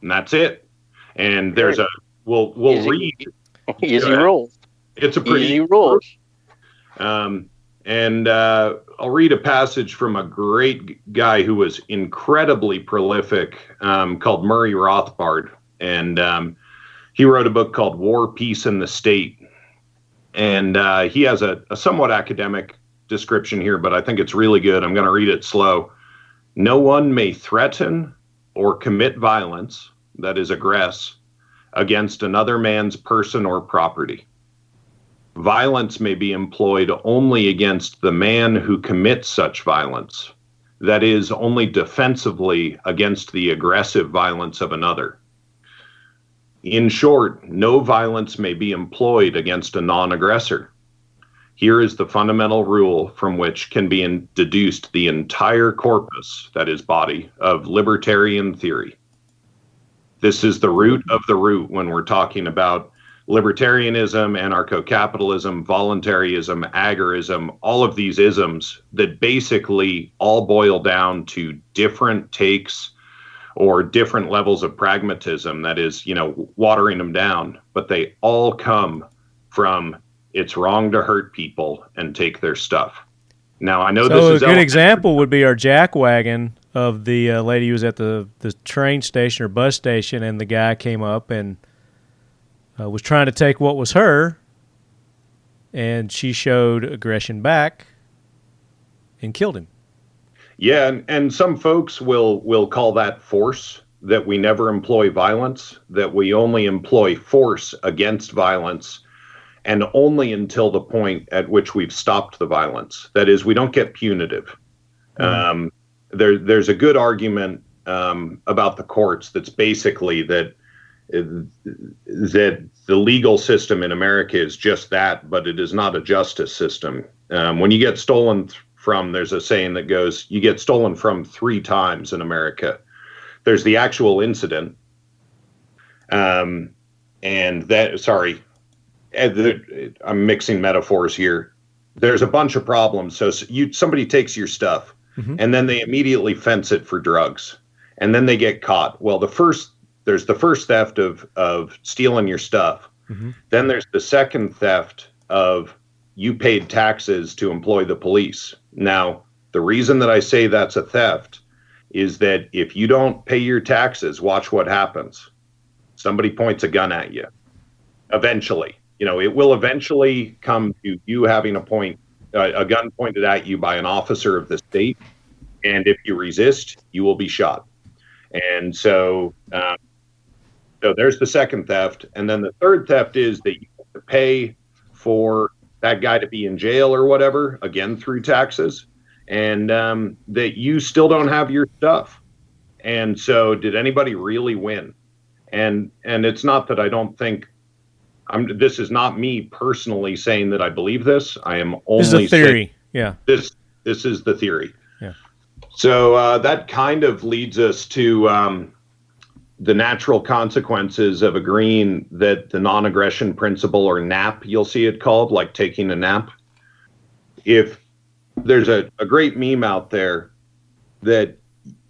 And that's it. And there's we'll read easy rules. It's a pretty easy rules. And I'll read a passage from a great guy who was incredibly prolific, called Murray Rothbard. And he wrote a book called War, Peace, and the State. And he has a somewhat academic description here, but I think it's really good. I'm going to read it slow. No one may threaten or commit violence, that is aggress, against another man's person or property. Violence may be employed only against the man who commits such violence, that is, only defensively against the aggressive violence of another. In short, no violence may be employed against a non-aggressor. Here is the fundamental rule from which can be deduced the entire corpus, that is, body, of libertarian theory. This is the root of the root when we're talking about libertarianism, anarcho-capitalism, voluntarism, agorism, all of these isms that basically all boil down to different takes or different levels of pragmatism, that is, watering them down, but they all come from it's wrong to hurt people and take their stuff. Now, I know this is a good example would be our jack wagon of the lady who was at the train station or bus station, and the guy came up and was trying to take what was her, and she showed aggression back and killed him. Yeah, and some folks will call that force, that we never employ violence, that we only employ force against violence, and only until the point at which we've stopped the violence. That is, we don't get punitive. Mm-hmm. There's a good argument about the courts that's basically that the legal system in America is just that, but it is not a justice system. When you get stolen from, there's a saying that goes, you get stolen from 3 times in America. There's the actual incident, I'm mixing metaphors here. There's a bunch of problems. So somebody takes your stuff, mm-hmm. and then they immediately fence it for drugs, and then they get caught. Well, there's the first theft of stealing your stuff. Mm-hmm. Then there's the second theft of you paid taxes to employ the police. Now, the reason that I say that's a theft is that if you don't pay your taxes, watch what happens. Somebody points a gun at you. Eventually, it will eventually come to you having a gun pointed at you by an officer of the state. And if you resist, you will be shot. And so there's the second theft. And then the third theft is that you have to pay for that guy to be in jail or whatever, again, through taxes, and that you still don't have your stuff. And so did anybody really win? And it's not that I don't think, this is not me personally saying that I believe this. I am only this is a theory. Yeah. This is the theory. Yeah. So that kind of leads us to the natural consequences of agreeing that the non-aggression principle, or NAP, you'll see it called, like taking a nap. If there's a great meme out there that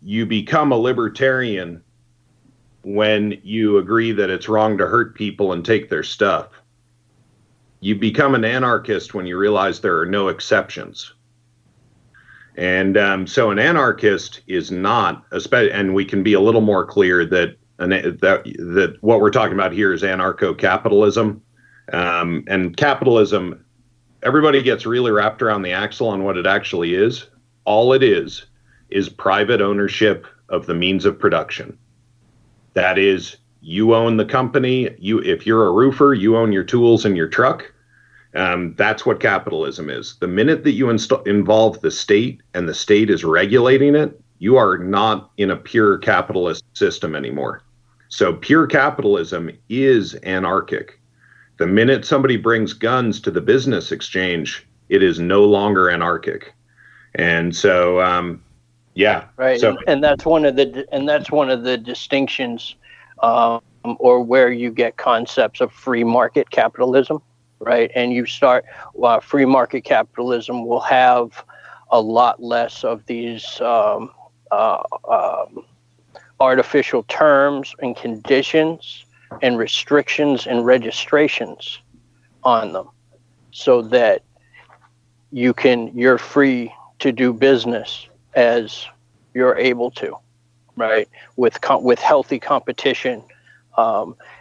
you become a libertarian when you agree that it's wrong to hurt people and take their stuff. You become an anarchist when you realize there are no exceptions. And so an anarchist is not, and we can be a little more clear that what we're talking about here is anarcho-capitalism. And capitalism, everybody gets really wrapped around the axle on what it actually is. All it is private ownership of the means of production. That is, you own the company. If you're a roofer, you own your tools and your truck. That's what capitalism is. The minute that you involve the state and the state is regulating it, you are not in a pure capitalist system anymore. So pure capitalism is anarchic. The minute somebody brings guns to the business exchange, it is no longer anarchic. And so, yeah. Right. So, and that's one of the distinctions, or where you get concepts of free market capitalism. Right. And you start, free market capitalism will have a lot less of these artificial terms and conditions and restrictions and registrations on them, so that you're free to do business as you're able to, right? With healthy competition.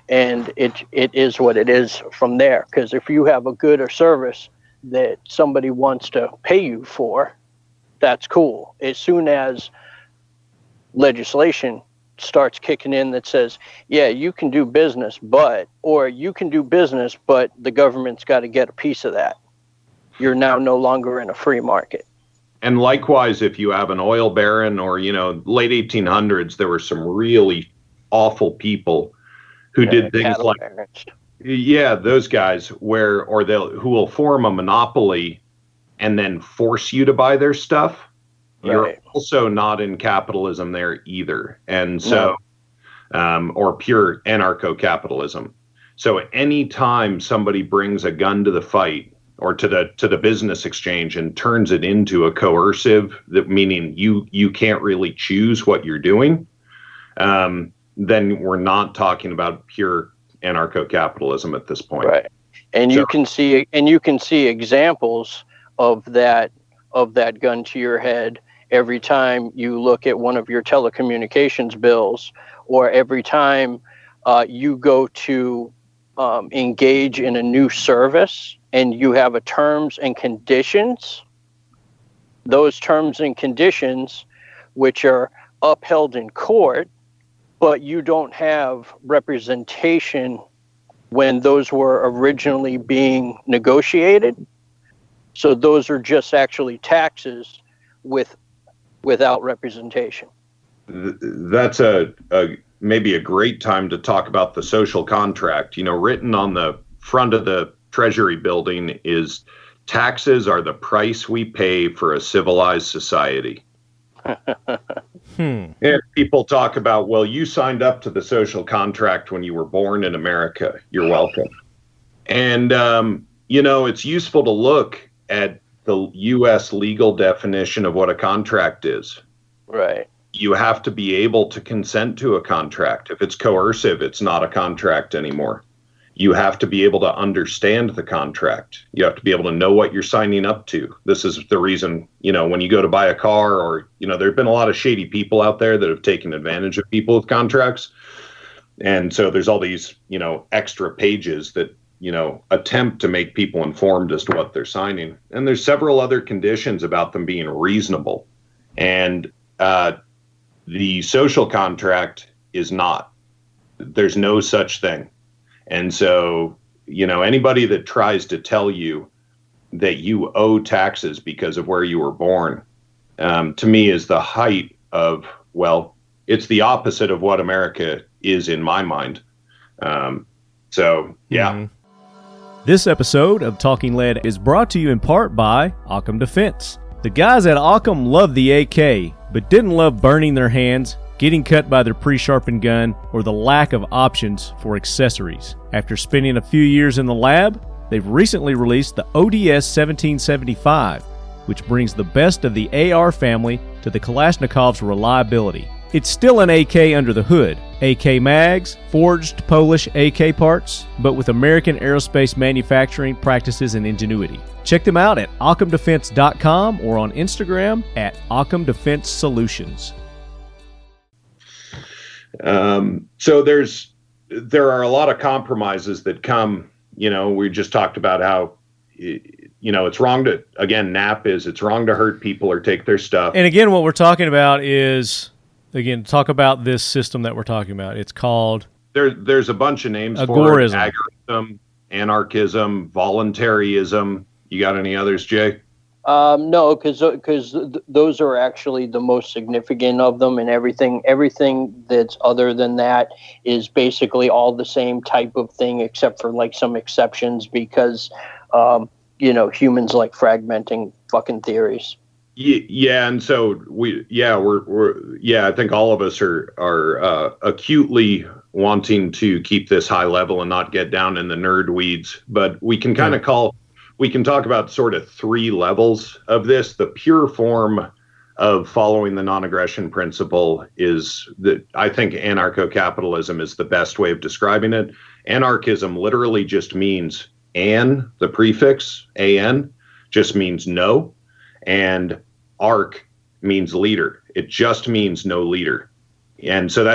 And it is what it is from there. Because if you have a good or service that somebody wants to pay you for, that's cool. As soon as legislation starts kicking in that says, yeah, you can do business, but the government's got to get a piece of that, you're now no longer in a free market. And likewise, if you have an oil baron, or, late 1800s, there were some really awful people who did things like, those guys who will form a monopoly and then force you to buy their stuff. Right. You're also not in capitalism there either. And so, or pure anarcho-capitalism. So anytime somebody brings a gun to the fight or to the business exchange and turns it into a coercive, that meaning you can't really choose what you're doing, then we're not talking about pure anarcho-capitalism at this point. Right. And you can see examples of that gun to your head every time you look at one of your telecommunications bills, or every time you go to engage in a new service and you have a terms and conditions. Those terms and conditions, which are upheld in court, but you don't have representation when those were originally being negotiated. So those are just actually taxes without representation. That's maybe a great time to talk about the social contract. Written on the front of the Treasury building is, taxes are the price we pay for a civilized society. And people talk about, well, you signed up to the social contract when you were born in America. You're welcome. And, it's useful to look at the U.S. legal definition of what a contract is. Right. You have to be able to consent to a contract. If it's coercive, it's not a contract anymore. You have to be able to understand the contract. You have to be able to know what you're signing up to. This is the reason, when you go to buy a car, or, there have been a lot of shady people out there that have taken advantage of people with contracts. And so there's all these, extra pages that, attempt to make people informed as to what they're signing. And there's several other conditions about them being reasonable. And the social contract is not. There's no such thing. And so, anybody that tries to tell you that you owe taxes because of where you were born, to me is the height of, it's the opposite of what America is in my mind. This episode of Talking Lead is brought to you in part by Occam Defense. The guys at Occam love the AK, but didn't love burning their hands, getting cut by their pre-sharpened gun, or the lack of options for accessories. After spending a few years in the lab, they've recently released the ODS 1775, which brings the best of the AR family to the Kalashnikov's reliability. It's still an AK under the hood, AK mags, forged Polish AK parts, but with American aerospace manufacturing practices and ingenuity. Check them out at occamdefense.com or on Instagram at Occam Defense Solutions. So there are a lot of compromises that come, we just talked about how, it's wrong to, again, it's wrong to hurt people or take their stuff. And again, what we're talking about is, talk about this system that we're talking about. It's called... There's a bunch of names Agorism. For it. Agorism, anarchism, voluntarism. You got any others, Jay? No, because those are actually the most significant of them, and everything that's other than that is basically all the same type of thing, except for like some exceptions, because humans like fragmenting fucking theories. Yeah, and so I think all of us are acutely wanting to keep this high level and not get down in the nerd weeds, but we can kind of we can talk about sort of three levels of this. The pure form of following the non-aggression principle is that I think anarcho-capitalism is the best way of describing it. Anarchism literally just means the prefix an just means no, and arc means leader. It just means no leader. And so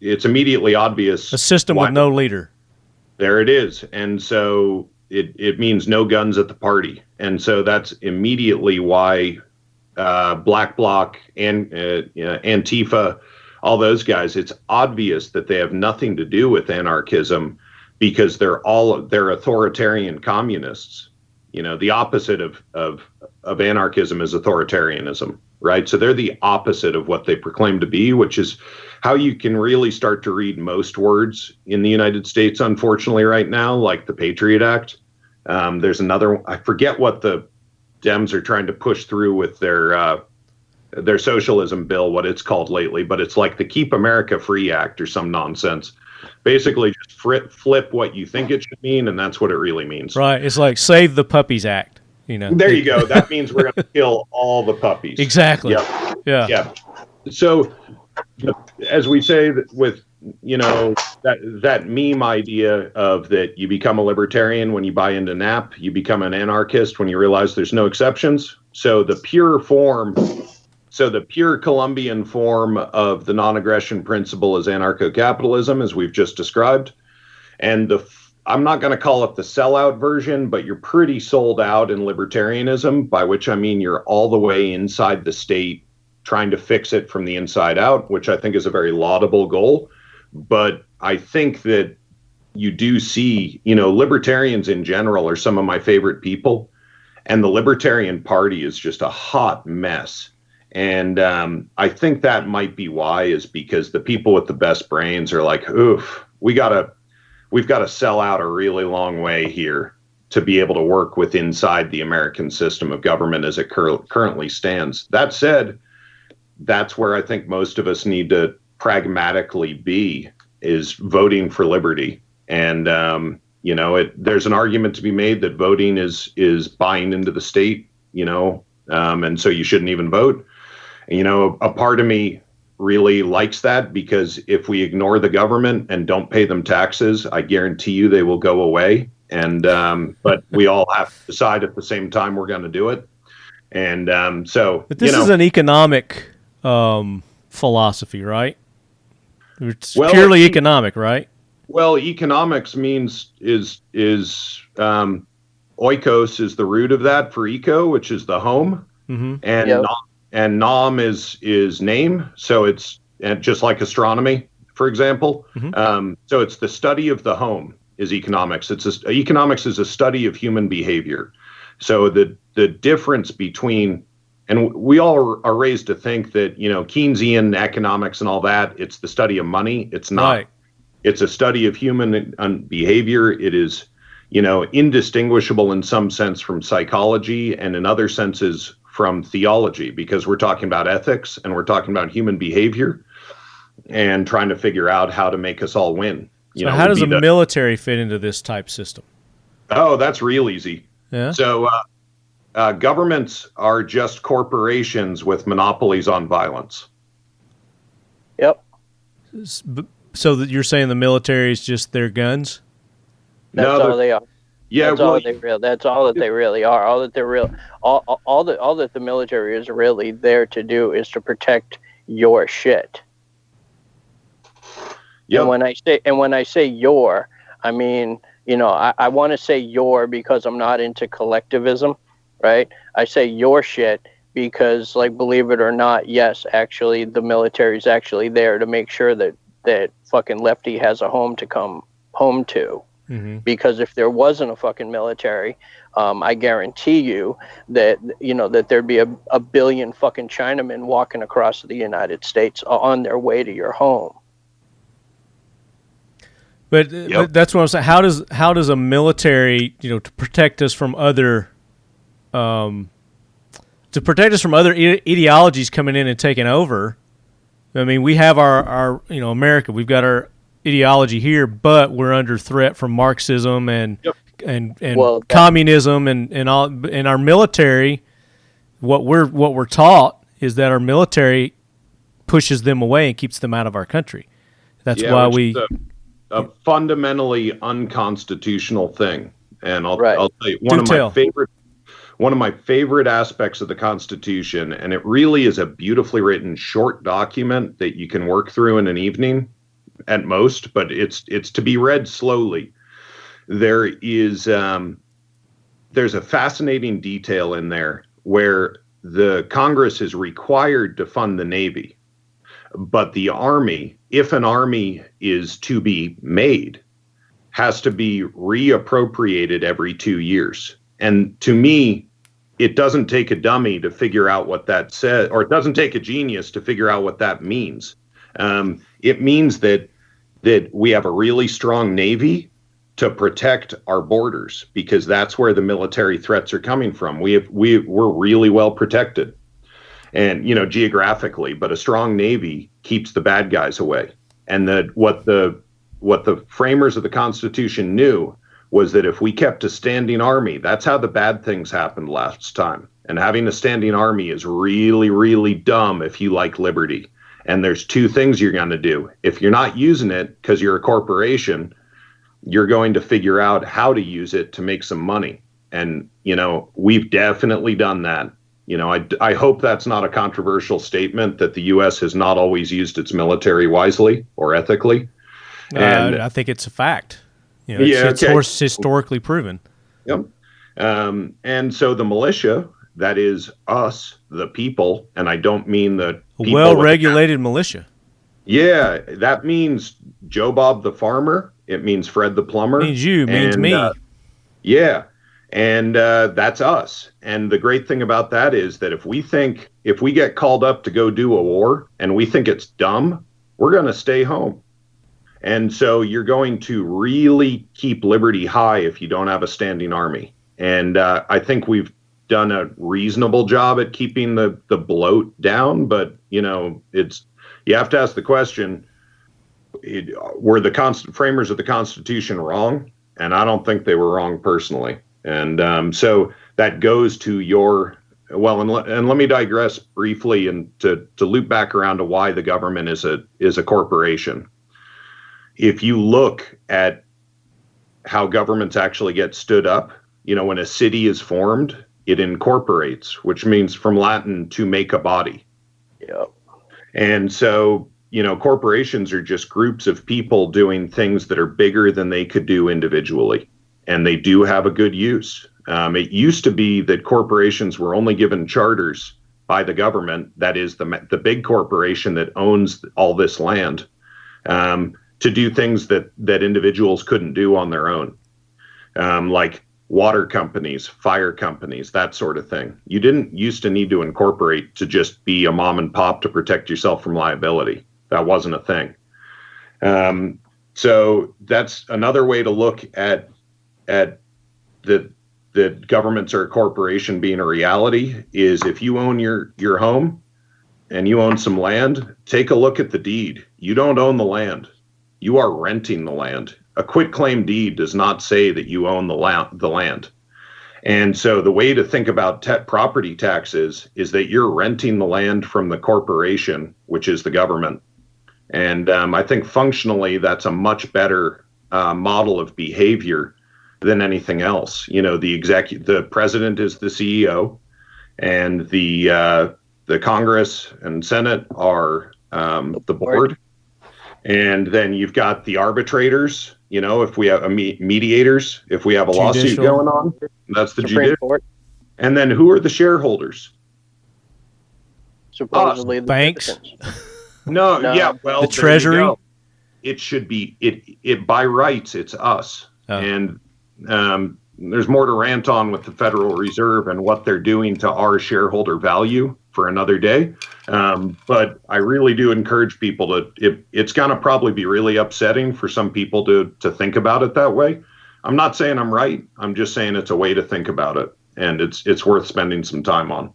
it's immediately obvious. A system with no leader. There it is. And so it means no guns at the party. And so that's immediately why Black Bloc and Antifa, all those guys, it's obvious that they have nothing to do with anarchism, because they're authoritarian communists. The opposite of anarchism is authoritarianism, right? So they're the opposite of what they proclaim to be, which is how you can really start to read most words in the United States, unfortunately, right now, like the Patriot Act. There's another, I forget what the Dems are trying to push through with their socialism bill, what it's called lately, but it's like the Keep America Free Act or some nonsense. basically just flip what you think it should mean, and that's what it really means. Right. It's like Save the Puppies Act. There you go. That means we're going to kill all the puppies. Exactly. Yep. Yeah. So, as we say with, that meme idea of that you become a libertarian when you buy into NAP, you become an anarchist when you realize there's no exceptions. So the pure Columbian form of the non-aggression principle is anarcho-capitalism, as we've just described. And I'm not going to call it the sellout version, but you're pretty sold out in libertarianism, by which I mean you're all the way inside the state, trying to fix it from the inside out, which I think is a very laudable goal. But I think that you do see, libertarians in general are some of my favorite people, and the Libertarian Party is just a hot mess. And I think that might be why, is because the people with the best brains are like, oof, we've got to sell out a really long way here to be able to work with inside the American system of government as it currently stands. That said, that's where I think most of us need to pragmatically be, is voting for liberty. And, there's an argument to be made that voting is buying into the state, and so you shouldn't even vote. A part of me really likes that, because if we ignore the government and don't pay them taxes, I guarantee you they will go away. And but we all have to decide at the same time we're going to do it. And but this is an economic philosophy, right? It's purely economic, right? Well, economics means is oikos is the root of that for eco, which is the home, and nom is name. So it's just like astronomy, for example. So it's the study of the home is economics. Economics is a study of human behavior. So the difference between, and we all are raised to think that, Keynesian economics and all that, it's the study of money. It's not. Right. It's a study of human behavior. It is, indistinguishable in some sense from psychology, and in other senses from theology, because we're talking about ethics and we're talking about human behavior and trying to figure out how to make us all win. So how does the military fit into this type system? Oh, that's real easy. Yeah. So governments are just corporations with monopolies on violence. Yep. So that you're saying the military is just their guns? That's all they are. Yeah, that's all that they really are. All that the military is really there to do is to protect your shit. Yep. And when I say your, I mean, I want to say your because I'm not into collectivism, right? I say your shit because, like, believe it or not, yes, actually, the military is actually there to make sure that fucking Lefty has a home to come home to. Mm-hmm. Because if there wasn't a fucking military, I guarantee you that there'd be a billion fucking Chinamen walking across the United States on their way to your home. But that's what I'm saying. How does a military, to protect us from other, ideologies coming in and taking over? I mean, we have our America. We've got our ideology here, but we're under threat from Marxism and communism and all. And our military, what we're taught is that our military pushes them away and keeps them out of our country. That's why we. A fundamentally unconstitutional thing, and I'll tell you one of my favorite aspects of the Constitution, and it really is a beautifully written short document that you can work through in an evening at most, but it's to be read slowly. There's a fascinating detail in there where the Congress is required to fund the Navy, but the Army, if an army is to be made, has to be reappropriated every 2 years. And to me, it doesn't take a dummy to figure out what that says, or it doesn't take a genius to figure out what that means. It means that we have a really strong Navy to protect our borders, because that's where the military threats are coming from. We're really well protected, and geographically, but a strong Navy keeps the bad guys away. And what the what the framers of the Constitution knew was that if we kept a standing army, that's how the bad things happened last time. And having a standing army is really, really dumb if you like liberty. And there's two things you're going to do. If you're not using it because you're a corporation, you're going to figure out how to use it to make some money. And, we've definitely done that. I hope that's not a controversial statement that the U.S. has not always used its military wisely or ethically. And I think it's a fact. It's historically proven. Yep. And so the militia, that is us, the people, and I don't mean the people well-regulated militia. Yeah, that means Joe Bob the farmer. It means Fred the plumber. It means you, means me. And that's us. And the great thing about that is that if we get called up to go do a war and we think it's dumb, we're going to stay home. And so you're going to really keep liberty high if you don't have a standing army. And I think we've done a reasonable job at keeping the bloat down. But, you have to ask the question, were the framers of the Constitution wrong? And I don't think they were wrong personally. And so that goes to and let me digress briefly and to loop back around to why the government is a corporation. If you look at how governments actually get stood up, when a city is formed, it incorporates, which means from Latin to make a body. Yep. And so, corporations are just groups of people doing things that are bigger than they could do individually. And they do have a good use. It used to be that corporations were only given charters by the government, that is the big corporation that owns all this land, to do things that individuals couldn't do on their own, like water companies, fire companies, that sort of thing. You didn't used to need to incorporate to just be a mom and pop to protect yourself from liability. That wasn't a thing. So that's another way to look at the governments are a corporation being a reality is if you own your home and you own some land, take a look at the deed. You don't own the land. You are renting the land. A quitclaim deed does not say that you own the land. And so the way to think about property taxes is that you're renting the land from the corporation, which is the government. And I think functionally that's a much better model of behavior than anything else. The president is the CEO, and the Congress and Senate are the board. And then you've got the arbitrators, if we have mediators, if we have a lawsuit going on, that's the judicial. And then who are the shareholders? Supposedly the banks. No, yeah, well, the Treasury. It should be it by rights. It's us, and there's more to rant on with the Federal Reserve and what they're doing to our shareholder value for another day. But I really do encourage people it's going to probably be really upsetting for some people to think about it that way. I'm not saying I'm right. I'm just saying it's a way to think about it, and it's worth spending some time on.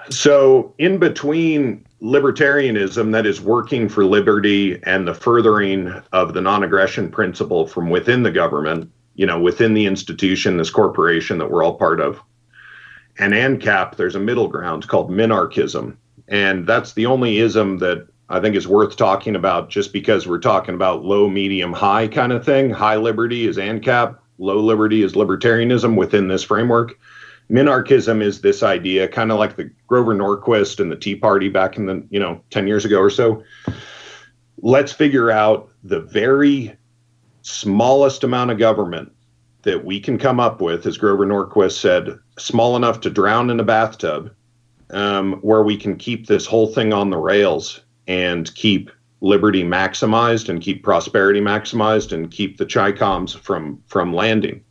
So in between libertarianism, that is working for liberty, and the furthering of the non-aggression principle from within the government, within the institution, this corporation that we're all part of, and ANCAP, there's a middle ground called minarchism. And that's the only ism that I think is worth talking about, just because we're talking about low, medium, high kind of thing. High liberty is ANCAP, low liberty is libertarianism within this framework. Minarchism is this idea, kind of like the Grover Norquist and the Tea Party back in the 10 years ago or so. Let's figure out the very smallest amount of government that we can come up with, as Grover Norquist said, small enough to drown in a bathtub, where we can keep this whole thing on the rails and keep liberty maximized and keep prosperity maximized and keep the Chi-Coms from landing.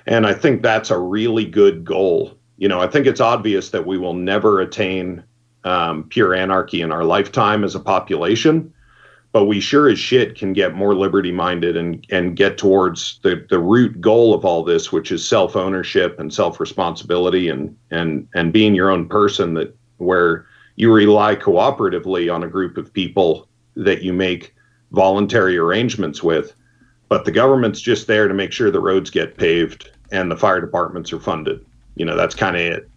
And I think that's a really good goal. I think it's obvious that we will never attain pure anarchy in our lifetime as a population, but we sure as shit can get more liberty minded and get towards the root goal of all this, which is self-ownership and self-responsibility and being your own person, where you rely cooperatively on a group of people that you make voluntary arrangements with, but the government's just there to make sure the roads get paved and the fire departments are funded. That's kind of it.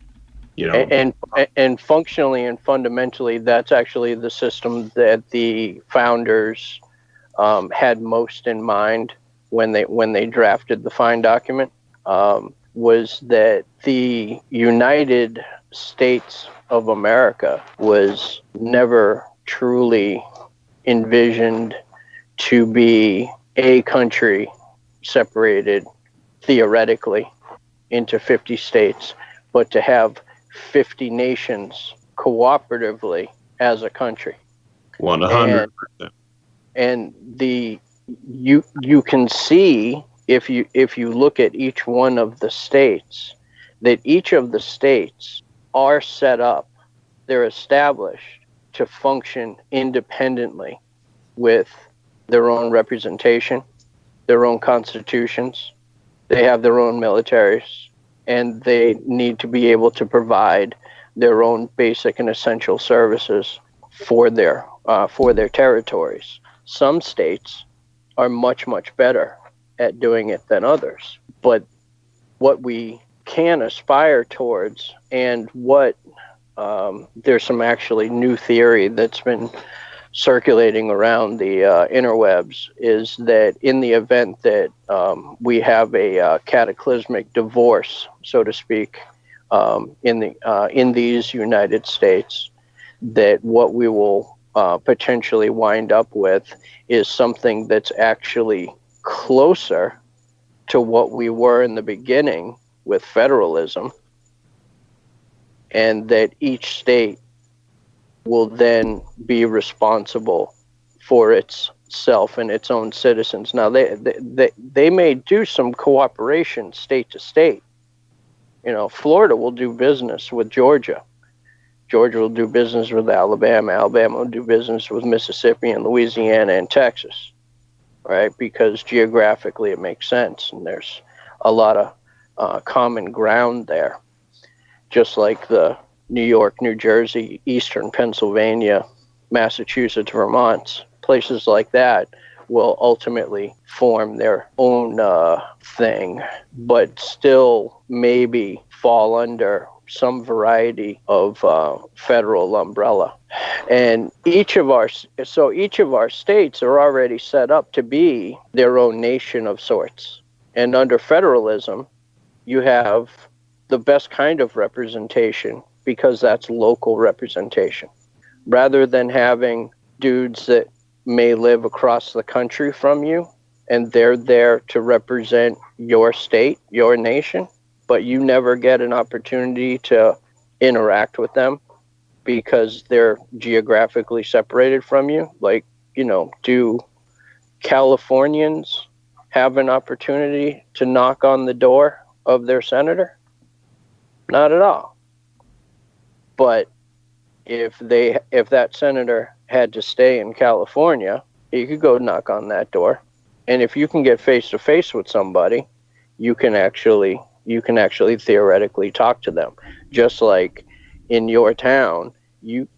And functionally and fundamentally, that's actually the system that the founders had most in mind when they drafted the fine document, was that the United States of America was never truly envisioned to be a country separated theoretically into 50 states, but to have 50 nations cooperatively as a country. 100%. And you can see if you look at each one of the states, that each of the states are set up, they're established to function independently with their own representation, their own constitutions, they have their own militaries, and they need to be able to provide their own basic and essential services for their territories. Some states are much, much better at doing it than others. But what we can aspire towards, and what there's some actually new theory that's been circulating around the interwebs, is that in the event that we have a cataclysmic divorce, so to speak, in these United States, that what we will potentially wind up with is something that's actually closer to what we were in the beginning with federalism, and that each state will then be responsible for itself and its own citizens. Now, they may do some cooperation state to state. Florida will do business with Georgia. Georgia will do business with Alabama. Alabama will do business with Mississippi and Louisiana and Texas, right? Because geographically it makes sense, and there's a lot of common ground there. Just like the New York, New Jersey, Eastern Pennsylvania, Massachusetts, Vermont, places like that will ultimately form their own thing, but still maybe fall under some variety of federal umbrella. And each of our states are already set up to be their own nation of sorts. And under federalism, you have the best kind of representation, because that's local representation, rather than having dudes that may live across the country from you and they're there to represent your state, your nation, but you never get an opportunity to interact with them because they're geographically separated from you. Like, do Californians have an opportunity to knock on the door of their senator? Not at all. But if that senator had to stay in California, he could go knock on that door. And if you can get face to face with somebody, you can actually theoretically talk to them. Just like in your town, you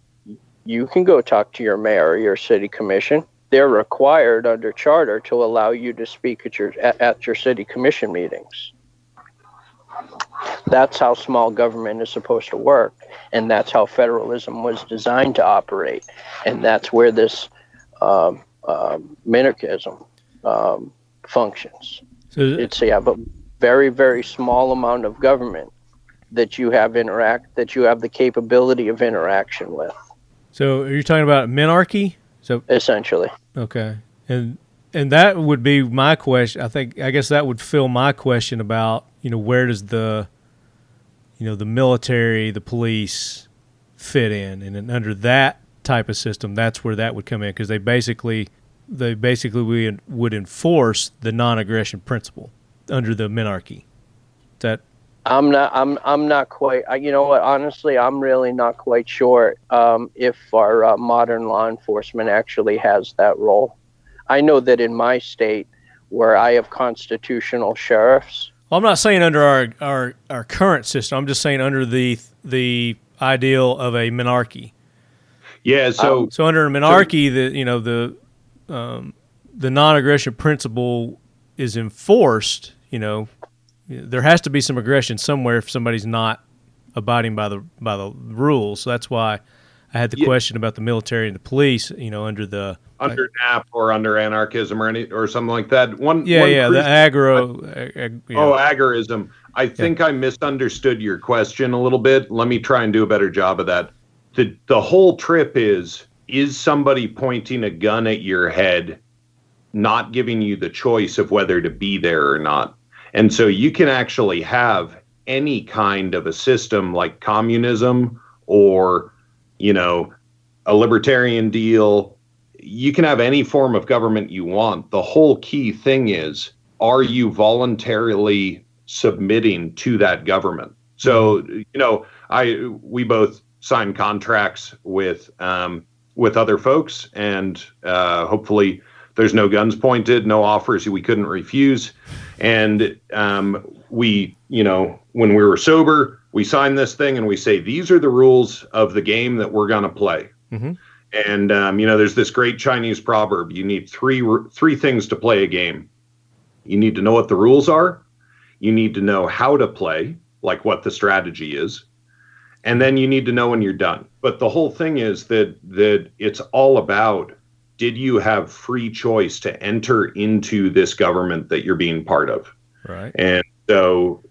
can go talk to your mayor or your city commission. They're required under charter to allow you to speak at your city commission meetings. That's how small government is supposed to work, and that's how federalism was designed to operate, and that's where this minarchism functions. So it's a very, very small amount of government that you have the capability of interaction with. So are you talking about minarchy? So essentially, okay, and that would be my question. I guess that would fill my question about where does the military, the police fit in, and then under that type of system, that's where that would come in, because they basically would enforce the non-aggression principle under the minarchy. That I'm not quite. You know what? Honestly, I'm really not quite sure if our modern law enforcement actually has that role. I know that in my state, where I have constitutional sheriffs. Well, I'm not saying under our current system. I'm just saying under the ideal of a minarchy. Yeah. So under a minarchy, the non-aggression principle is enforced, there has to be some aggression somewhere if somebody's not abiding by the rules. So that's why I had the question about the military and the police, under NAP or under anarchism or something like that. The agorism. I think I misunderstood your question a little bit. Let me try and do a better job of that. The whole trip is somebody pointing a gun at your head, not giving you the choice of whether to be there or not. And so you can actually have any kind of a system like communism or, a libertarian deal. You can have any form of government you want. The whole key thing is, are you voluntarily submitting to that government? So, we both sign contracts with other folks, and hopefully there's no guns pointed, no offers we couldn't refuse. And we, when we were sober, we sign this thing and we say, these are the rules of the game that we're going to play. Mm-hmm. And, there's this great Chinese proverb. You need three things to play a game. You need to know what the rules are. You need to know how to play, like what the strategy is. And then you need to know when you're done. But the whole thing is that it's all about, did you have free choice to enter into this government that you're being part of? Right. And so,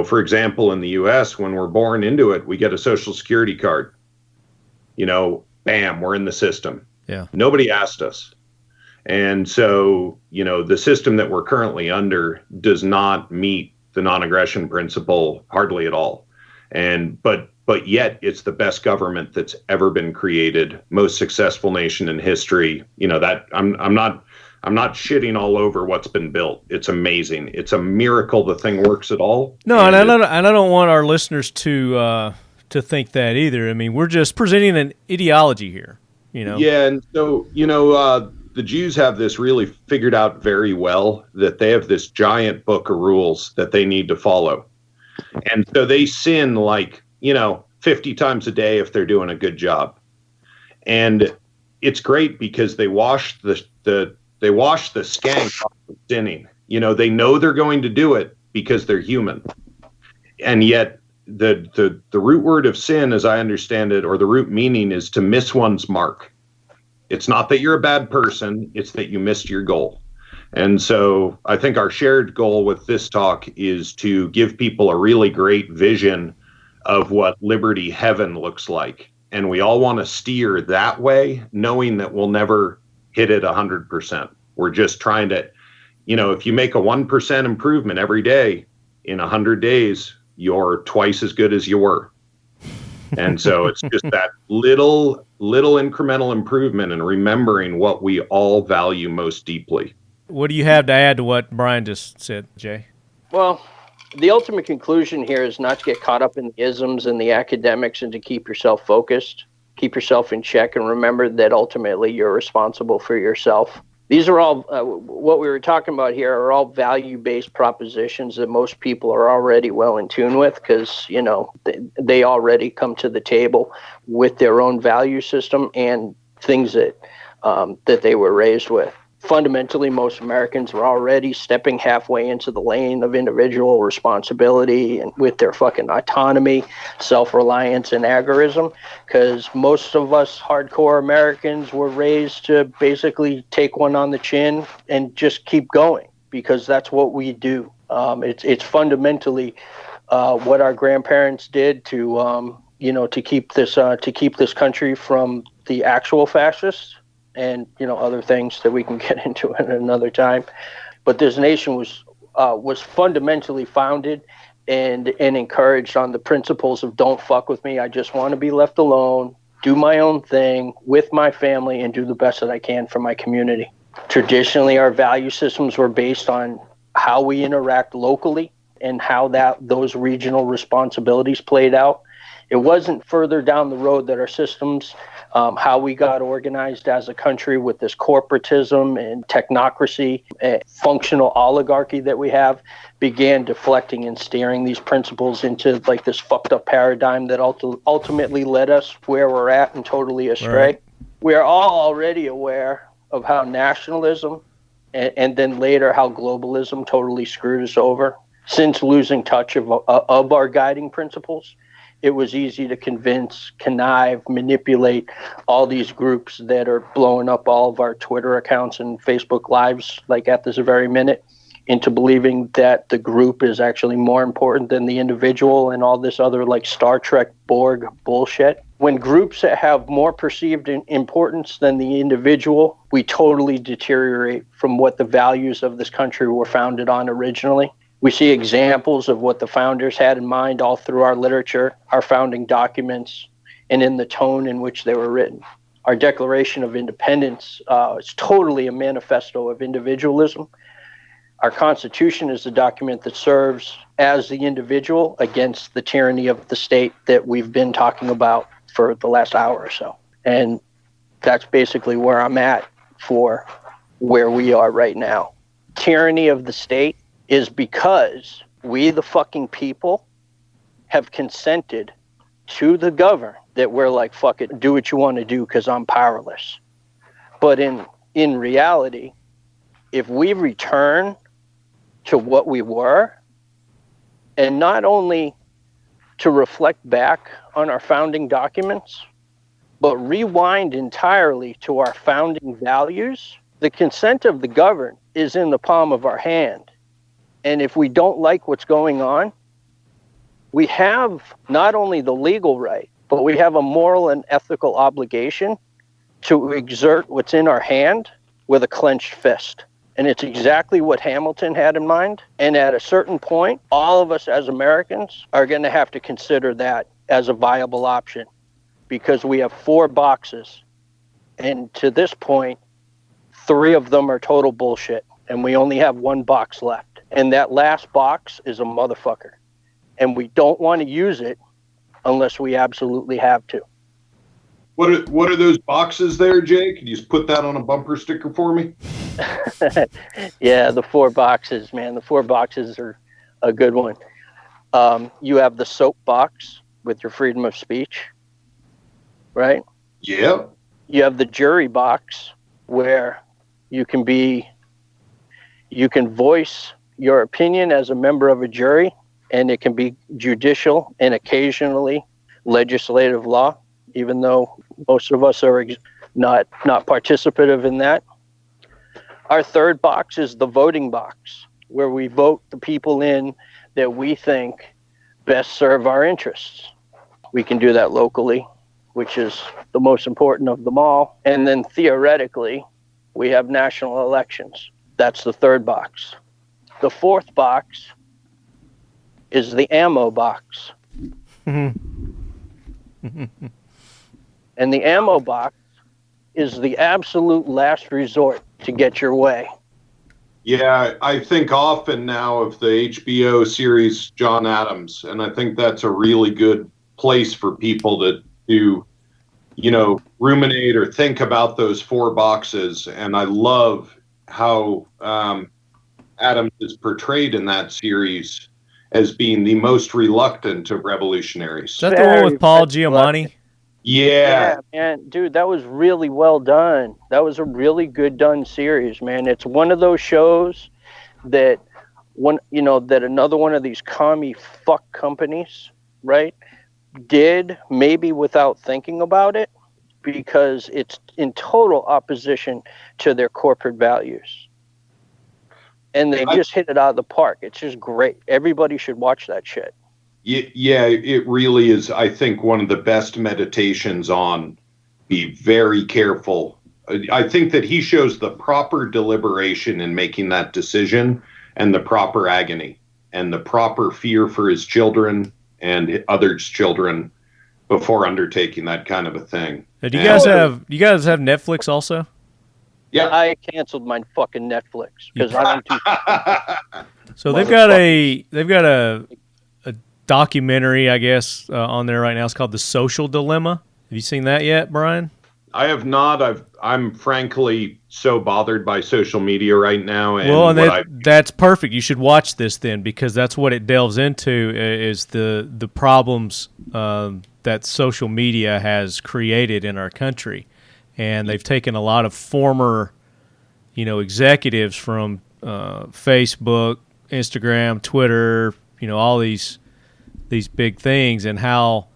for example, in the U.S., when we're born into it, we get a Social Security card. Bam, we're in the system. Yeah. Nobody asked us. And so, the system that we're currently under does not meet the non-aggression principle hardly at all. But yet it's the best government that's ever been created, most successful nation in history. That I'm not shitting all over what's been built. It's amazing. It's a miracle the thing works at all. No, and I don't want our listeners to think that either. I mean, we're just presenting an ideology here, Yeah, and so, the Jews have this really figured out very well, that they have this giant book of rules that they need to follow. And so they sin 50 times a day if they're doing a good job. And it's great because they wash the skank off of sinning. They know they're going to do it because they're human. And yet the root word of sin, as I understand it, or the root meaning, is to miss one's mark. It's not that you're a bad person, it's that you missed your goal. And so I think our shared goal with this talk is to give people a really great vision of what liberty heaven looks like. And we all want to steer that way, knowing that we'll never hit it 100%. We're just trying to, if you make a 1% improvement every day, in 100 days, you're twice as good as you were. And so it's just that little incremental improvement and remembering what we all value most deeply. What do you have to add to what Brian just said, Jay? Well, the ultimate conclusion here is not to get caught up in the isms and the academics, and to keep yourself focused, keep yourself in check, and remember that ultimately you're responsible for yourself. These are all, what we were talking about here are all value-based propositions that most people are already well in tune with, because, they already come to the table with their own value system and things that they were raised with. Fundamentally, most Americans are already stepping halfway into the lane of individual responsibility and with their fucking autonomy, self-reliance, and agorism, because most of us hardcore Americans were raised to basically take one on the chin and just keep going, because that's what we do. It's fundamentally what our grandparents did to keep this country from the actual fascists, and other things that we can get into at another time. But this nation was fundamentally founded and encouraged on the principles of don't fuck with me. I just want to be left alone, do my own thing with my family, and do the best that I can for my community. Traditionally, our value systems were based on how we interact locally and how those regional responsibilities played out. It wasn't further down the road that our systems, how we got organized as a country with this corporatism and technocracy, and functional oligarchy that we have, began deflecting and steering these principles into this fucked up paradigm that ultimately led us where we're at and totally astray. Right. We are all already aware of how nationalism and then later how globalism totally screwed us over. Since losing touch of our guiding principles, it was easy to convince, connive, manipulate all these groups that are blowing up all of our Twitter accounts and Facebook Lives, like at this very minute, into believing that the group is actually more important than the individual and all this other like Star Trek Borg bullshit. When groups that have more perceived importance than the individual, we totally deteriorate from what the values of this country were founded on originally. We see examples of what the founders had in mind all through our literature, our founding documents, and in the tone in which they were written. Our Declaration of Independence is totally a manifesto of individualism. Our Constitution is the document that serves as the individual against the tyranny of the state that we've been talking about for the last hour or so. And that's basically where I'm at for where we are right now. Tyranny of the state is because we, the fucking people, have consented to the government that we're like, fuck it, do what you want to do because I'm powerless. But in reality, if we return to what we were, and not only to reflect back on our founding documents, but rewind entirely to our founding values, the consent of the governed is in the palm of our hand. And if we don't like what's going on, we have not only the legal right, but we have a moral and ethical obligation to exert what's in our hand with a clenched fist. And it's exactly what Hamilton had in mind. And at a certain point, all of us as Americans are going to have to consider that as a viable option, because we have 4 boxes. And to this point, 3 of them are total bullshit. And we only have 1 box left. And that last box is a motherfucker. And we don't want to use it unless we absolutely have to. What are those boxes there, Jay? Could you just put that on a bumper sticker for me? Yeah, the 4 boxes, man. The 4 boxes are a good one. You have the soap box with your freedom of speech, right? Yeah. You have the jury box where you can voice your opinion as a member of a jury, and it can be judicial and occasionally legislative law, even though most of us are not participative in that. Our third box is the voting box, where we vote the people in that we think best serve our interests. We can do that locally, which is the most important of them all. And then theoretically, we have national elections. That's the third box. The fourth box is the ammo box. And the ammo box is the absolute last resort to get your way. Yeah, I think often now of the HBO series John Adams, and I think that's a really good place for people to ruminate or think about those 4 boxes. And I love how Adams is portrayed in that series as being the most reluctant of revolutionaries. Is that the one with Paul Giamatti? Yeah, man, dude, that was really well done. That was a really good done series, man. It's one of those shows that that another one of these commie fuck companies, right, did maybe without thinking about it, because it's in total opposition to their corporate values. And they just hit it out of the park. It's just great. Everybody should watch that shit. Yeah, it really is, I think, one of the best meditations on be very careful. I think that he shows the proper deliberation in making that decision, and the proper agony and the proper fear for his children and others' children before undertaking that kind of a thing. Do you guys have Netflix also? Yeah, I canceled my fucking Netflix because I don't do. So they've got a documentary, I guess, on there right now. It's called The Social Dilemma. Have you seen that yet, Brian? I have not. I'm frankly so bothered by social media right now. And that's perfect. You should watch this then, because that's what it delves into, is the problems that social media has created in our country. And they've taken a lot of former executives from Facebook, Instagram, Twitter, all these big things, and how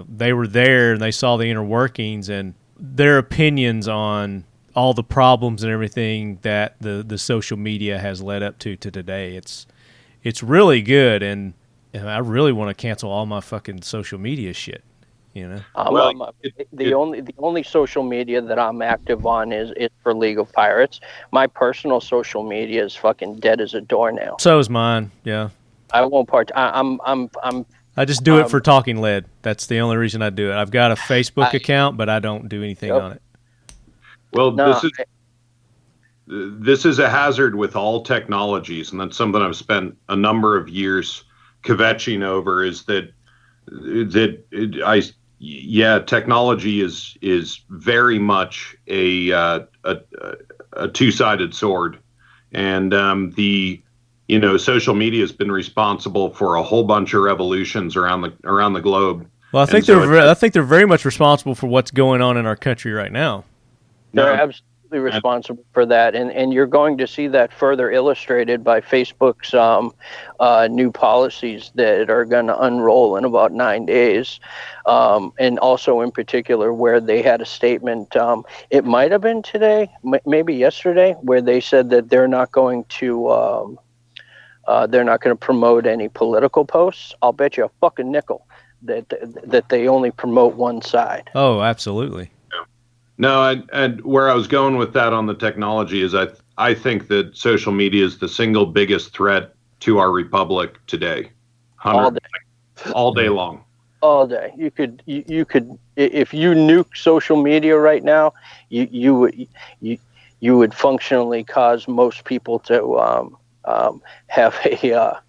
they were there and they saw the inner workings and their opinions on all the problems and everything that the social media has led up to today. It's really good, and I really want to cancel all my fucking social media shit. The only social media that I'm active on is for League of Pirates. My personal social media is fucking dead as a doornail. So is mine. Yeah. I won't I just do it for Talking Lead. That's the only reason I do it. I've got a Facebook account, but I don't do anything on it. Well, this is a hazard with all technologies, and that's something I've spent a number of years kvetching over. Is that technology is very much a two-sided sword, and social media has been responsible for a whole bunch of revolutions around the globe. Well, I think they're very much responsible for what's going on in our country right now. They're absolutely responsible for that, and you're going to see that further illustrated by Facebook's new policies that are going to unroll in about 9 days, and also in particular where they had a statement. It might have been today, maybe yesterday, where they said that they're not going to promote any political posts. I'll bet you a fucking nickel that they only promote one side. Oh, absolutely. No, and where I was going with that on the technology is I think that social media is the single biggest threat to our republic today. All day long. All day. You could if you nuke social media right now, you would functionally cause most people to have a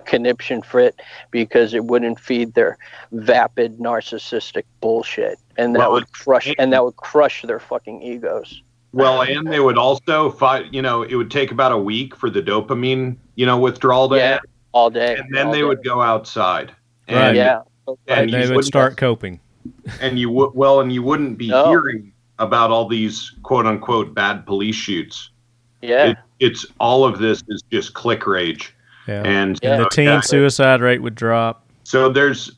conniption fit, because it wouldn't feed their vapid narcissistic bullshit, and that would crush their fucking egos. Well, and they would also fight. It would take about a week for the dopamine withdrawal to end, all day, and then they would go outside, and and they would start coping, and you wouldn't be hearing about all these quote unquote bad police shoots. It's all of this is just click rage. Yeah. And the teen suicide rate would drop. So there's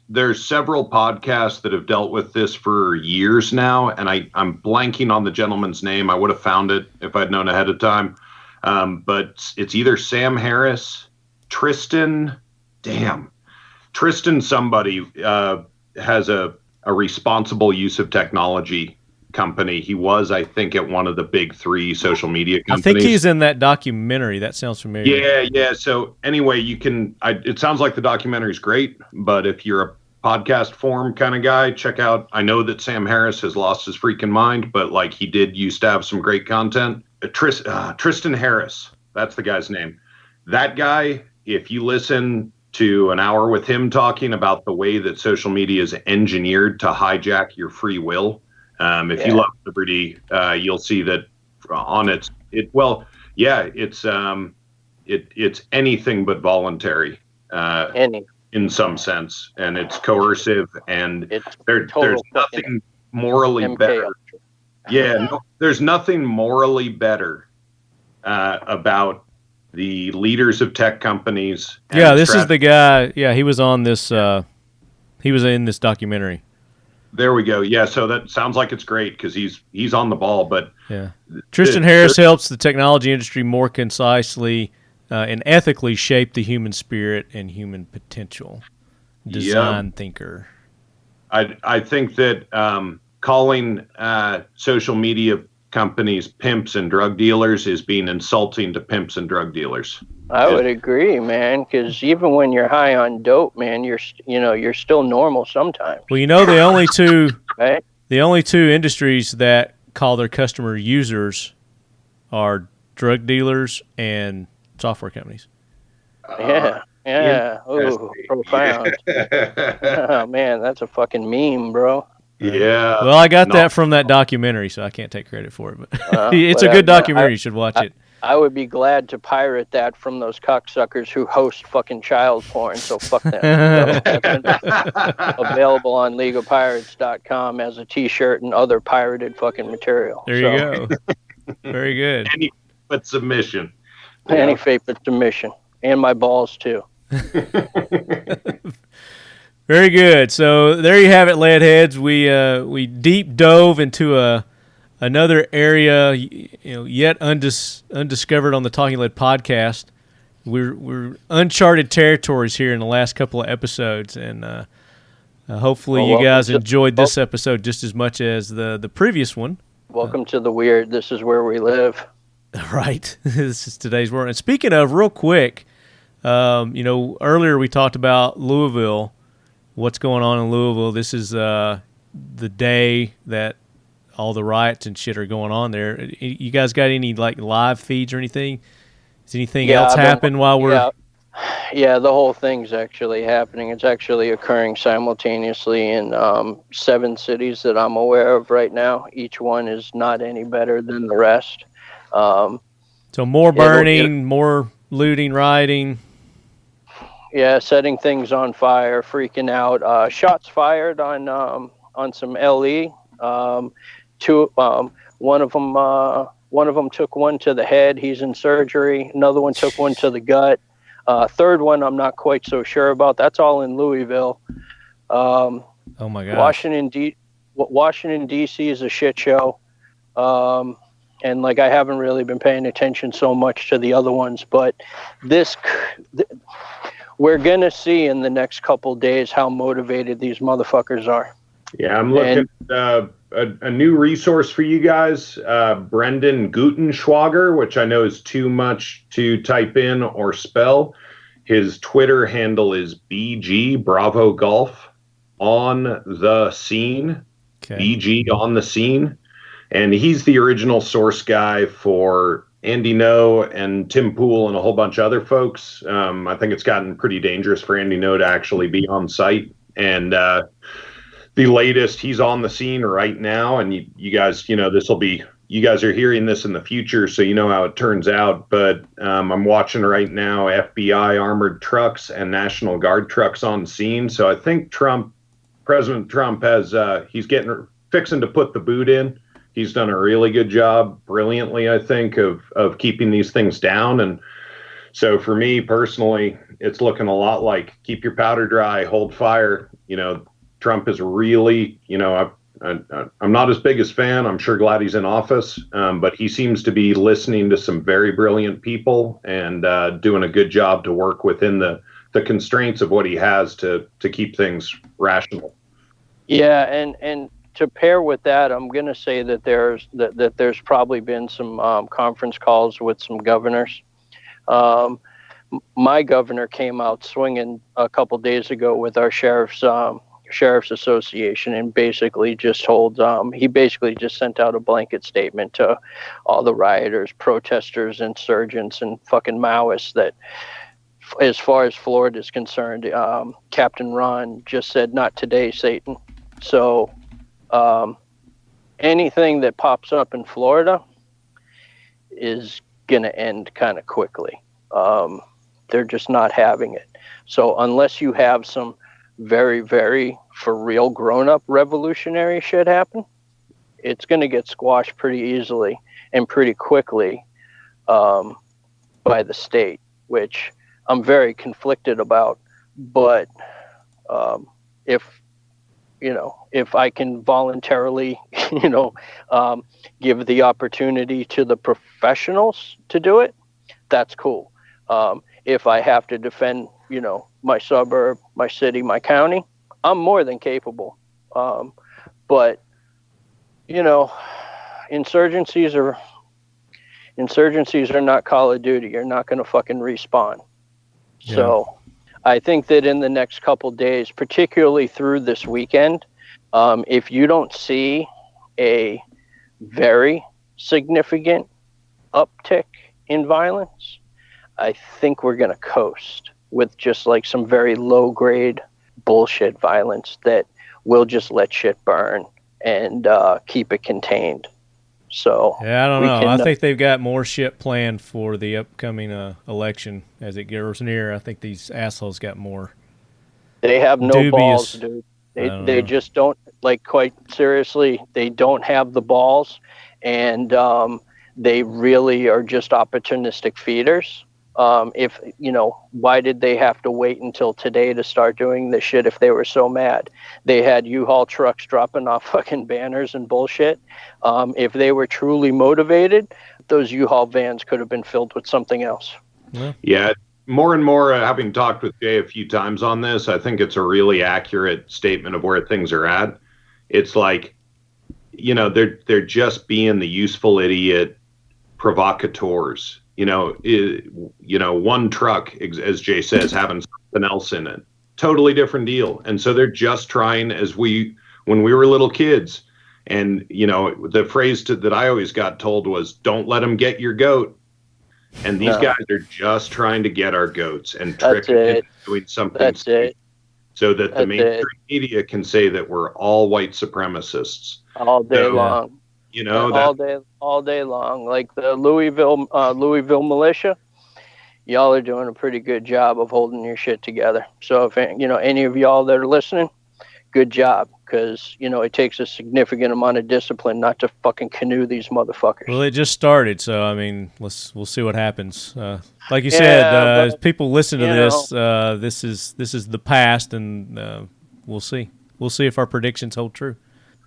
several podcasts that have dealt with this for years now, and I'm blanking on the gentleman's name. I would have found it if I'd known ahead of time. But it's either Sam Harris, Tristan somebody has a responsible use of technology company. He was, I think, at one of the big three social media companies. I think he's in that documentary. That sounds familiar. Yeah. So anyway, it sounds like the documentary is great, but if you're a podcast form kind of guy, check out, I know that Sam Harris has lost his freaking mind, but like he did used to have some great content. Tristan Harris, that's the guy's name. That guy, if you listen to an hour with him talking about the way that social media is engineered to hijack your free will, if you love liberty, you'll see that it's anything but voluntary, in some sense, and it's coercive, and there's nothing morally better. There's nothing morally better about the leaders of tech companies. This is the guy. Yeah, he was on this. He was in this documentary. There we go. Yeah, so that sounds like it's great because he's on the ball. But Tristan Harris helps the technology industry more concisely and ethically shape the human spirit and human potential. Design thinker. I think that calling social media companies pimps and drug dealers is being insulting to pimps and drug dealers. I would agree, man, because even when you're high on dope, man, you're still normal sometimes. Well, the only two industries that call their customer users are drug dealers and software companies. Oh, profound. Oh, man, that's a fucking meme, bro. Yeah. Well, I got that from that documentary, so I can't take credit for it. But it's a good documentary. You should watch it. I would be glad to pirate that from those cocksuckers who host fucking child porn, so fuck them. Available on leagueofpirates.com as a t-shirt and other pirated fucking material. There you go. Very good. but submission. Any fate but submission, and my balls too. Very good. So there you have it, Leadheads. We deep dove into another area, yet undiscovered on the Talking Lead podcast. We're uncharted territories here in the last couple of episodes, and hopefully you guys enjoyed this episode just as much as the previous one. Welcome to the weird. This is where we live. Right. This is today's world. And speaking of, real quick, earlier we talked about Louisville. What's going on in Louisville? This is the day that all the riots and shit are going on there. You guys got any live feeds or anything? Is anything else happen while we're? Yeah, the whole thing's actually happening. It's actually occurring simultaneously in 7 cities that I'm aware of right now. Each one is not any better than the rest. So more burning, more looting, rioting. Yeah, setting things on fire, freaking out. Shots fired on some LE. One of them took one to the head. He's in surgery. Another one took one to the gut. Third one, I'm not quite so sure about. That's all in Louisville. Oh my God. Washington D.C. is a shit show. And I haven't really been paying attention so much to the other ones, but we're going to see in the next couple days how motivated these motherfuckers are. Yeah, I'm looking at a new resource for you guys, Brendan Gutenschwager, which I know is too much to type in or spell. His Twitter handle is BG Bravo Golf on the scene. Okay. BG on the scene. And he's the original source guy for Andy No and Tim Pool and a whole bunch of other folks. I think it's gotten pretty dangerous for Andy No to actually be on site. And the latest, he's on the scene right now. And you guys, you guys are hearing this in the future, so you know how it turns out. But I'm watching right now FBI armored trucks and National Guard trucks on scene. So I think President Trump has, he's fixing to put the boot in. He's done a really good job, brilliantly, I think, of keeping these things down. And so for me personally, it's looking a lot like keep your powder dry, hold fire. Trump is really, I'm not his biggest fan. I'm sure glad he's in office, but he seems to be listening to some very brilliant people and doing a good job to work within the constraints of what he has to keep things rational. Yeah, and to pair with that, I'm going to say that there's probably been some conference calls with some governors. My governor came out swinging a couple days ago with our sheriff's association and basically just sent out a blanket statement to all the rioters, protesters, insurgents, and fucking Maoists that, as far as Florida is concerned, Captain Ron just said, "Not today, Satan." So anything that pops up in Florida is going to end kind of quickly. They're just not having it. So unless you have some very, very for real grown-up revolutionary shit happen, it's going to get squashed pretty easily and pretty quickly by the state, which I'm very conflicted about. But if I can voluntarily, give the opportunity to the professionals to do it, that's cool. If I have to defend, my suburb, my city, my county, I'm more than capable. But insurgencies are not Call of Duty. You're not going to fucking respawn. Yeah. So I think that in the next couple days, particularly through this weekend, if you don't see a very significant uptick in violence, I think we're going to coast with just some very low grade bullshit violence that will just let shit burn and keep it contained. So yeah, I don't know. I think they've got more shit planned for the upcoming election as it grows near. I think these assholes got more. They have no balls, dude. They just don't, quite seriously, they don't have the balls. And they really are just opportunistic feeders. If, why did they have to wait until today to start doing this shit if they were so mad? They had U-Haul trucks dropping off fucking banners and bullshit. If they were truly motivated, those U-Haul vans could have been filled with something else. Yeah. More and more, having talked with Jay a few times on this, I think it's a really accurate statement of where things are at. It's like, they're just being the useful idiot provocateurs. One truck, as Jay says, having something else in it. Totally different deal. And so they're just trying, when we were little kids, and, the phrase that I always got told was, don't let them get your goat. And these guys are just trying to get our goats and trick them into doing something. That's it. So that the mainstream media can say that we're all white supremacists. All day long. All day long. Like the Louisville militia, y'all are doing a pretty good job of holding your shit together. So if any of y'all that are listening, good job, because it takes a significant amount of discipline not to fucking canoe these motherfuckers. Well, it just started, so I mean, we'll see what happens. Like you said, as people listen to this, this is the past, and we'll see. We'll see if our predictions hold true.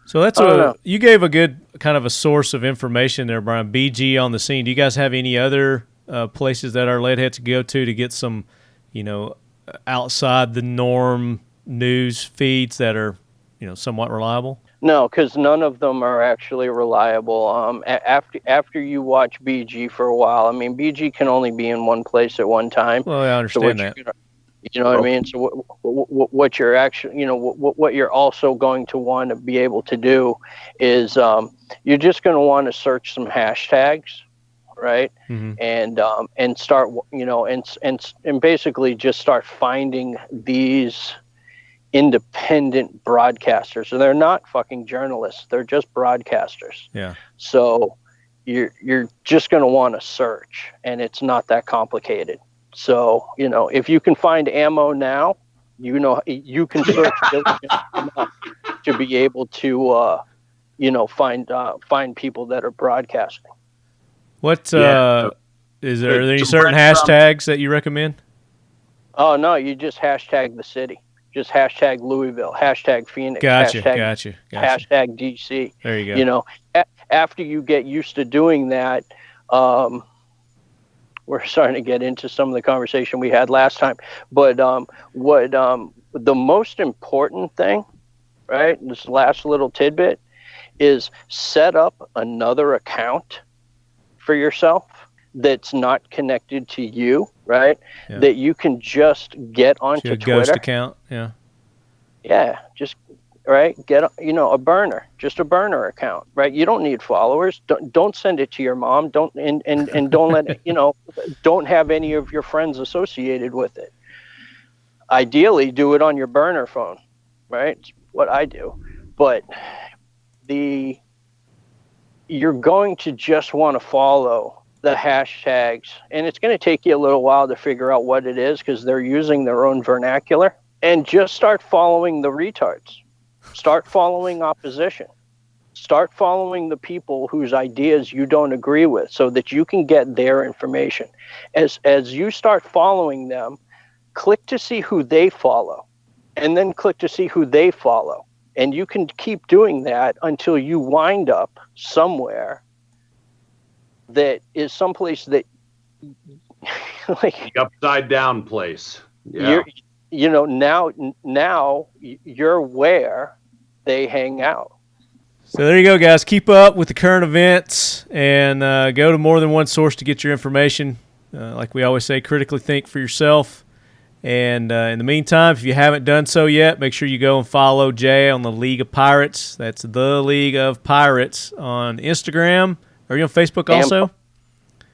So you gave a good kind of a source of information there, Brian. BG on the scene. Do you guys have any other places that our leadheads go to get some, outside the norm news feeds that are, somewhat reliable? No, because none of them are actually reliable. After you watch BG for a while, I mean, BG can only be in one place at one time. Well, I understand that. You know what I mean? So what you're actually, what you're also going to want to be able to do is you're just going to want to search some hashtags, right? Mm-hmm. And start, and basically just start finding these independent broadcasters. And they're not fucking journalists. They're just broadcasters. Yeah. So you're just going to want to search, and it's not that complicated. So, if you can find ammo now, you can search enough to be able to, find people that are broadcasting. What, are there any certain hashtags that you recommend? Oh, no, you just hashtag the city. Just hashtag Louisville, hashtag Phoenix, gotcha. Hashtag DC. There you go. After you get used to doing that, we're starting to get into some of the conversation we had last time. But the most important thing, right, this last little tidbit, is set up another account for yourself that's not connected to you, right? Yeah. That you can just get onto Twitter. Ghost account, yeah. Yeah, just get a burner, just a burner account, right? You don't need followers. Don't send it to your mom. Don't don't let don't have any of your friends associated with it. Ideally, do it on your burner phone, right? It's what I do. But you're going to just want to follow the hashtags, and it's going to take you a little while to figure out what it is because they're using their own vernacular. And just start following the retards. Start following opposition. Start following the people whose ideas you don't agree with so that you can get their information. As you start following them, click to see who they follow, and then click to see who they follow. And you can keep doing that until you wind up somewhere that is someplace that like the upside down place. Yeah. Now you're where they hang out. So there you go, guys. Keep up with the current events and go to more than one source to get your information. Like we always say, critically think for yourself. And in the meantime, if you haven't done so yet, make sure you go and follow Jay on the League of Pirates. That's the League of Pirates on Instagram. Are you on Facebook also?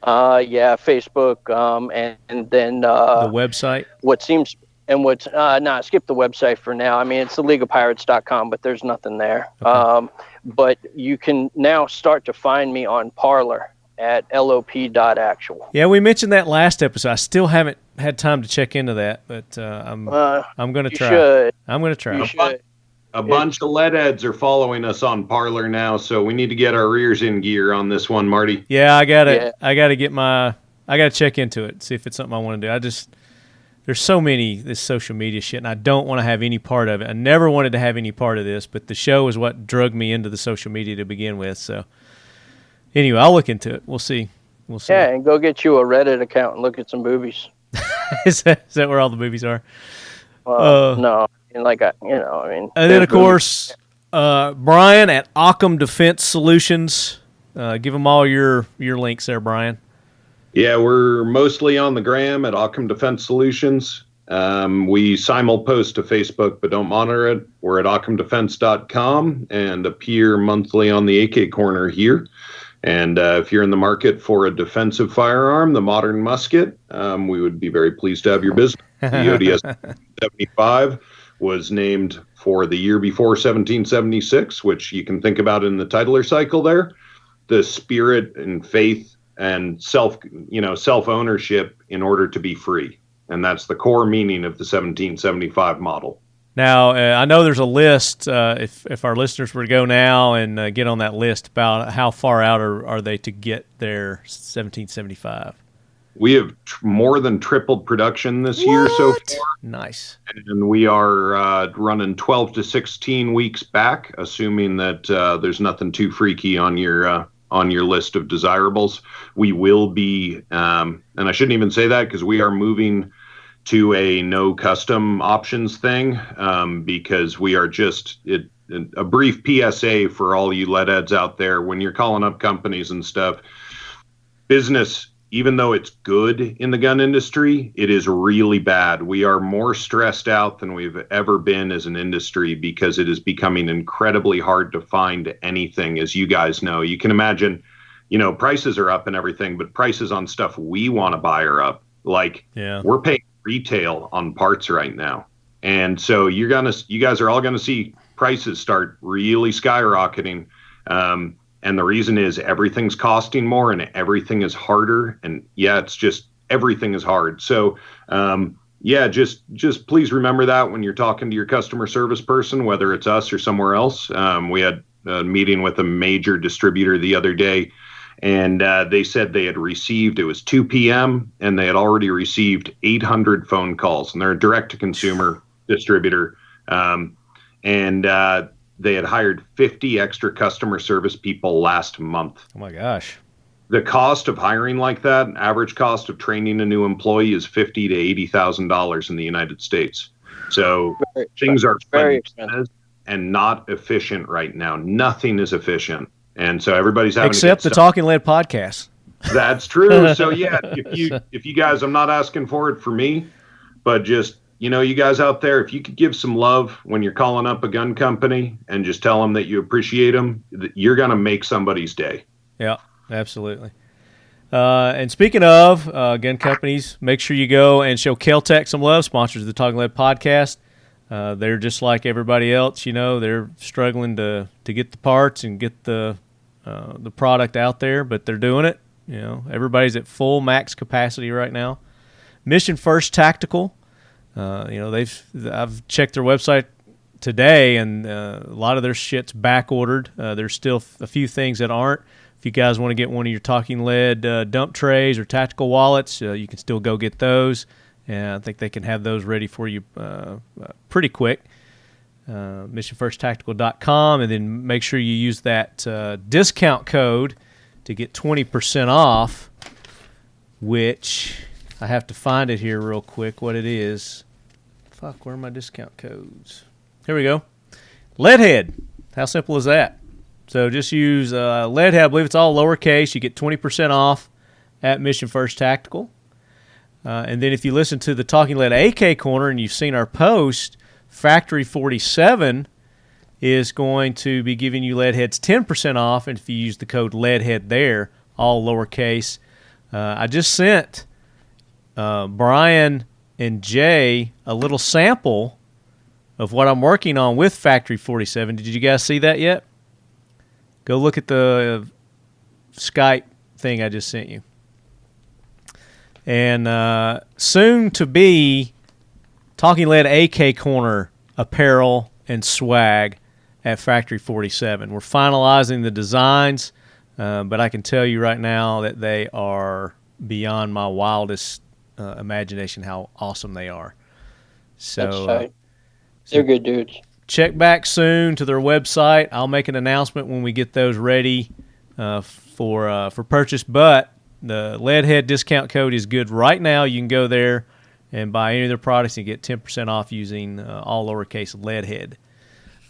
Yeah, Facebook, and then the website. Skip the website for now. I mean, it's theleagueofpirates.com, but there's nothing there. Okay. But you can now start to find me on Parler at lop.actual. Yeah, we mentioned that last episode. I still haven't had time to check into that, but I'm going to try. Should. I'm going to try. A bunch of lead heads are following us on Parler now, so we need to get our rears in gear on this one, Marty. Yeah, I gotta check into it, see if it's something I want to do. There's so many this social media shit, and I don't want to have any part of it. I never wanted to have any part of this, but the show is what drug me into the social media to begin with. So anyway, I'll look into it. We'll see. Yeah, and go get you a Reddit account and look at some boobies. Is that where all the movies are? No, and And then of course, Brian at Occam Defense Solutions. Give them all your links there, Brian. Yeah, we're mostly on the gram at Occam Defense Solutions. We simul-post to Facebook, but don't monitor it. We're at occamdefense.com and appear monthly on the AK Corner here. And if you're in the market for a defensive firearm, the modern musket, we would be very pleased to have your business. The ODS 75 was named for the year before 1776, which you can think about in the titler cycle there. The spirit and faith and self-ownership in order to be free. And that's the core meaning of the 1775 model. Now, I know there's a list, if our listeners were to go now and get on that list, about how far out are they to get their 1775? We have more than tripled production this year so far. Nice. And we are running 12 to 16 weeks back, assuming that there's nothing too freaky on your list of desirables. We will be, and I shouldn't even say that because we are moving to a no custom options thing, because we are just a brief PSA for all you lead heads out there. When you're calling up companies and stuff, business, even though it's good in the gun industry, it is really bad. We are more stressed out than we've ever been as an industry because it is becoming incredibly hard to find anything, as you guys know. You can imagine, prices are up and everything, but prices on stuff we want to buy are up. We're paying retail on parts right now. And so you guys are all going to see prices start really skyrocketing. And the reason is everything's costing more and everything is harder. And it's just everything is hard. So, just please remember that when you're talking to your customer service person, whether it's us or somewhere else. We had a meeting with a major distributor the other day, and they said they had received, it was 2 p.m., and they had already received 800 phone calls. And they're a direct-to-consumer distributor. They had hired 50 extra customer service people last month. Oh, my gosh. The cost of hiring like that, average cost of training a new employee is $50,000 to $80,000 in the United States. So things are very expensive and not efficient right now. Nothing is efficient. And so everybody's having except the Talking Lead podcast. That's true. So if you guys, I'm not asking for it for me, but just, you guys out there, if you could give some love when you're calling up a gun company and just tell them that you appreciate them, you're going to make somebody's day. Yeah, absolutely. And speaking of gun companies, make sure you go and show Kel-Tec some love, sponsors of the Talking Lead podcast. They're just like everybody else, they're struggling to get the parts and get the product out there, but they're doing it. Everybody's at full max capacity right now. Mission First Tactical. I've checked their website today, and a lot of their shit's back ordered. There's still a few things that aren't. If you guys want to get one of your Talking Lead dump trays or tactical wallets, you can still go get those. And I think they can have those ready for you pretty quick. MissionFirstTactical.com, and then make sure you use that discount code to get 20% off, which I have to find it here real quick, what it is. Fuck, where are my discount codes? Here we go. Leadhead. How simple is that? So just use Leadhead. I believe it's all lowercase. You get 20% off at Mission First Tactical. And then if you listen to the Talking Lead AK Corner and you've seen our post, Factory 47 is going to be giving you Leadheads 10% off. And if you use the code Leadhead there, all lowercase. I just sent Brian and Jay a little sample of what I'm working on with Factory 47. Did you guys see that yet? Go look at the Skype thing I just sent you. And soon to be Talking Lead AK Corner apparel and swag at Factory 47. We're finalizing the designs, but I can tell you right now that they are beyond my wildest imagination how awesome they are. So that's tight. They're good dudes. Check back soon to their website. I'll make an announcement when we get those ready for purchase. But the Leadhead discount code is good right now. You can go there and buy any of their products and get 10% off using all lowercase Leadhead.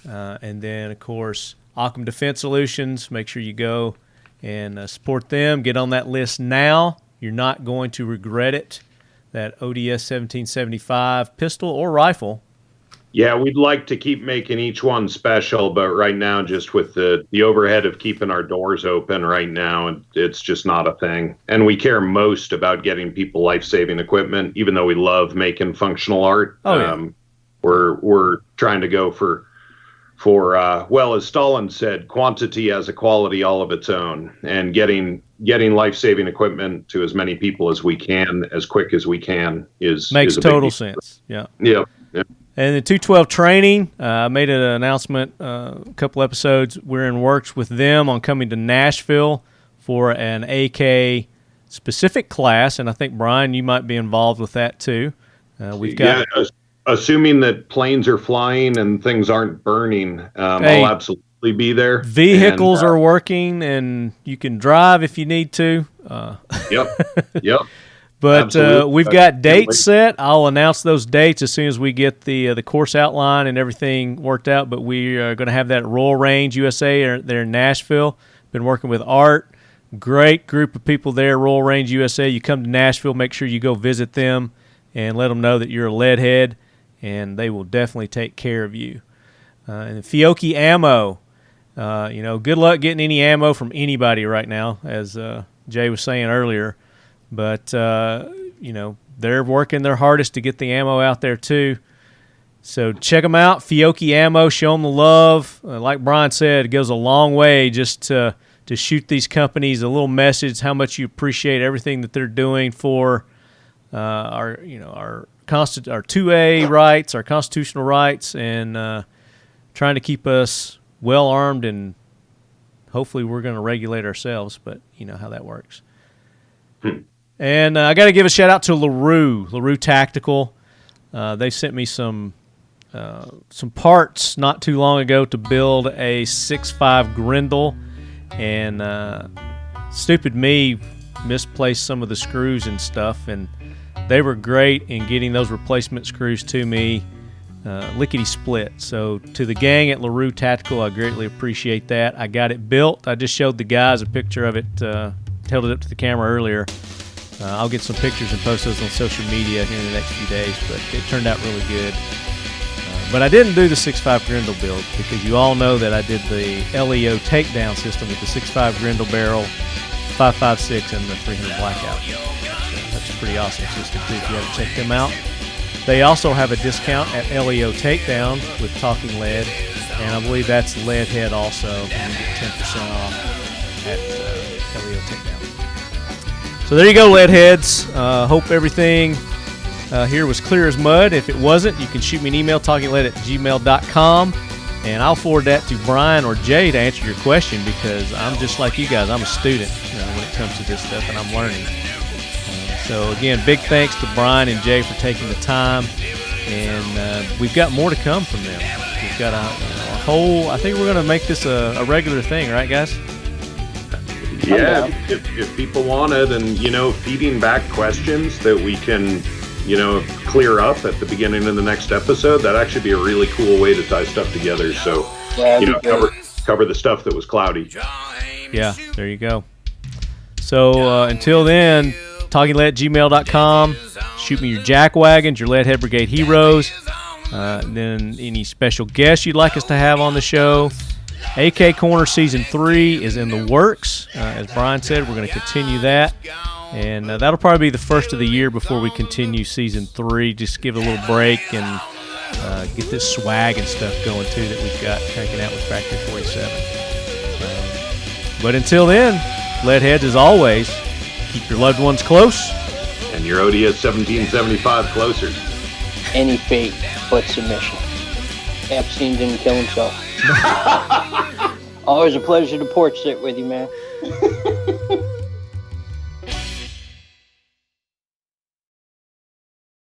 And then, of course, Occam Defense Solutions. Make sure you go and support them. Get on that list now. You're not going to regret it. That ODS 1775 pistol or rifle. Yeah, we'd like to keep making each one special, but right now, just with the overhead of keeping our doors open right now, it's just not a thing. And we care most about getting people life-saving equipment, even though we love making functional art. Oh, yeah. We're trying to go for well, as Stalin said, quantity has a quality all of its own, and getting life-saving equipment to as many people as we can, as quick as we can, makes total sense. Yeah. Yeah. And the 212 training, I made an announcement a couple episodes. We're in works with them on coming to Nashville for an AK specific class, and I think Brian, you might be involved with that too. We've got. Yeah, assuming that planes are flying and things aren't burning, I'll absolutely be there. Vehicles are working, and you can drive if you need to. Yep. But we've got dates set. I'll announce those dates as soon as we get the course outline and everything worked out. But we are going to have that at Royal Range USA there in Nashville. Been working with Art. Great group of people there, Royal Range USA. You come to Nashville, make sure you go visit them and let them know that you're a Leadhead, and they will definitely take care of you. And Fiocchi Ammo, good luck getting any ammo from anybody right now, as Jay was saying earlier. But, they're working their hardest to get the ammo out there too. So check them out, Fiocchi Ammo, show them the love. Like Brian said, it goes a long way just to shoot these companies a little message, how much you appreciate everything that they're doing for our 2A rights, our constitutional rights, and trying to keep us well armed, and hopefully we're going to regulate ourselves, but you know how that works. And I got to give a shout out to LaRue Tactical. They sent me some parts not too long ago to build a 6.5 Grendel, and stupid me misplaced some of the screws and stuff, and they were great in getting those replacement screws to me lickety split. So to the gang at LaRue Tactical, I greatly appreciate that. I got it built. I just showed the guys a picture of it, held it up to the camera earlier. I'll get some pictures and post those on social media here in the next few days, but it turned out really good. But I didn't do the 6.5 Grendel build because you all know that I did the LEO takedown system with the 6.5 Grendel barrel, 5.56, and the 300 blackout. So that's a pretty awesome system too if you haven't checked them out. They also have a discount at LEO Takedown with Talking Lead, and I believe that's Leadhead also. You can get 10% off at LEO Takedown. So there you go, Leadheads. Hope everything here was clear as mud. If it wasn't, you can shoot me an email, talkingled@gmail.com, and I'll forward that to Brian or Jay to answer your question, because I'm just like you guys. I'm a student when it comes to this stuff, and I'm learning. So again, big thanks to Brian and Jay for taking the time, and we've got more to come from them. We've got a whole. I think we're going to make this a regular thing, right, guys? Yeah, if people want it, and feeding back questions that we can clear up at the beginning of the next episode, that'd actually be a really cool way to tie stuff together. So cover the stuff that was cloudy. Yeah, there you go. So until then, talkingled@gmail.com. Shoot me your jack wagons, your Leadhead Brigade heroes, then any special guests you'd like us to have on the show. AK Corner Season 3 is in the works. As Brian said, we're going to continue that. And that'll probably be the first of the year before we continue Season 3. Just give it a little break and get this swag and stuff going, too, that we've got cranking out with Factory 47. But until then, Leadheads, as always, keep your loved ones close. And your ODS 1775 closer. Any fate but submission. Epstein didn't kill himself. Always a pleasure to porch sit with you, man.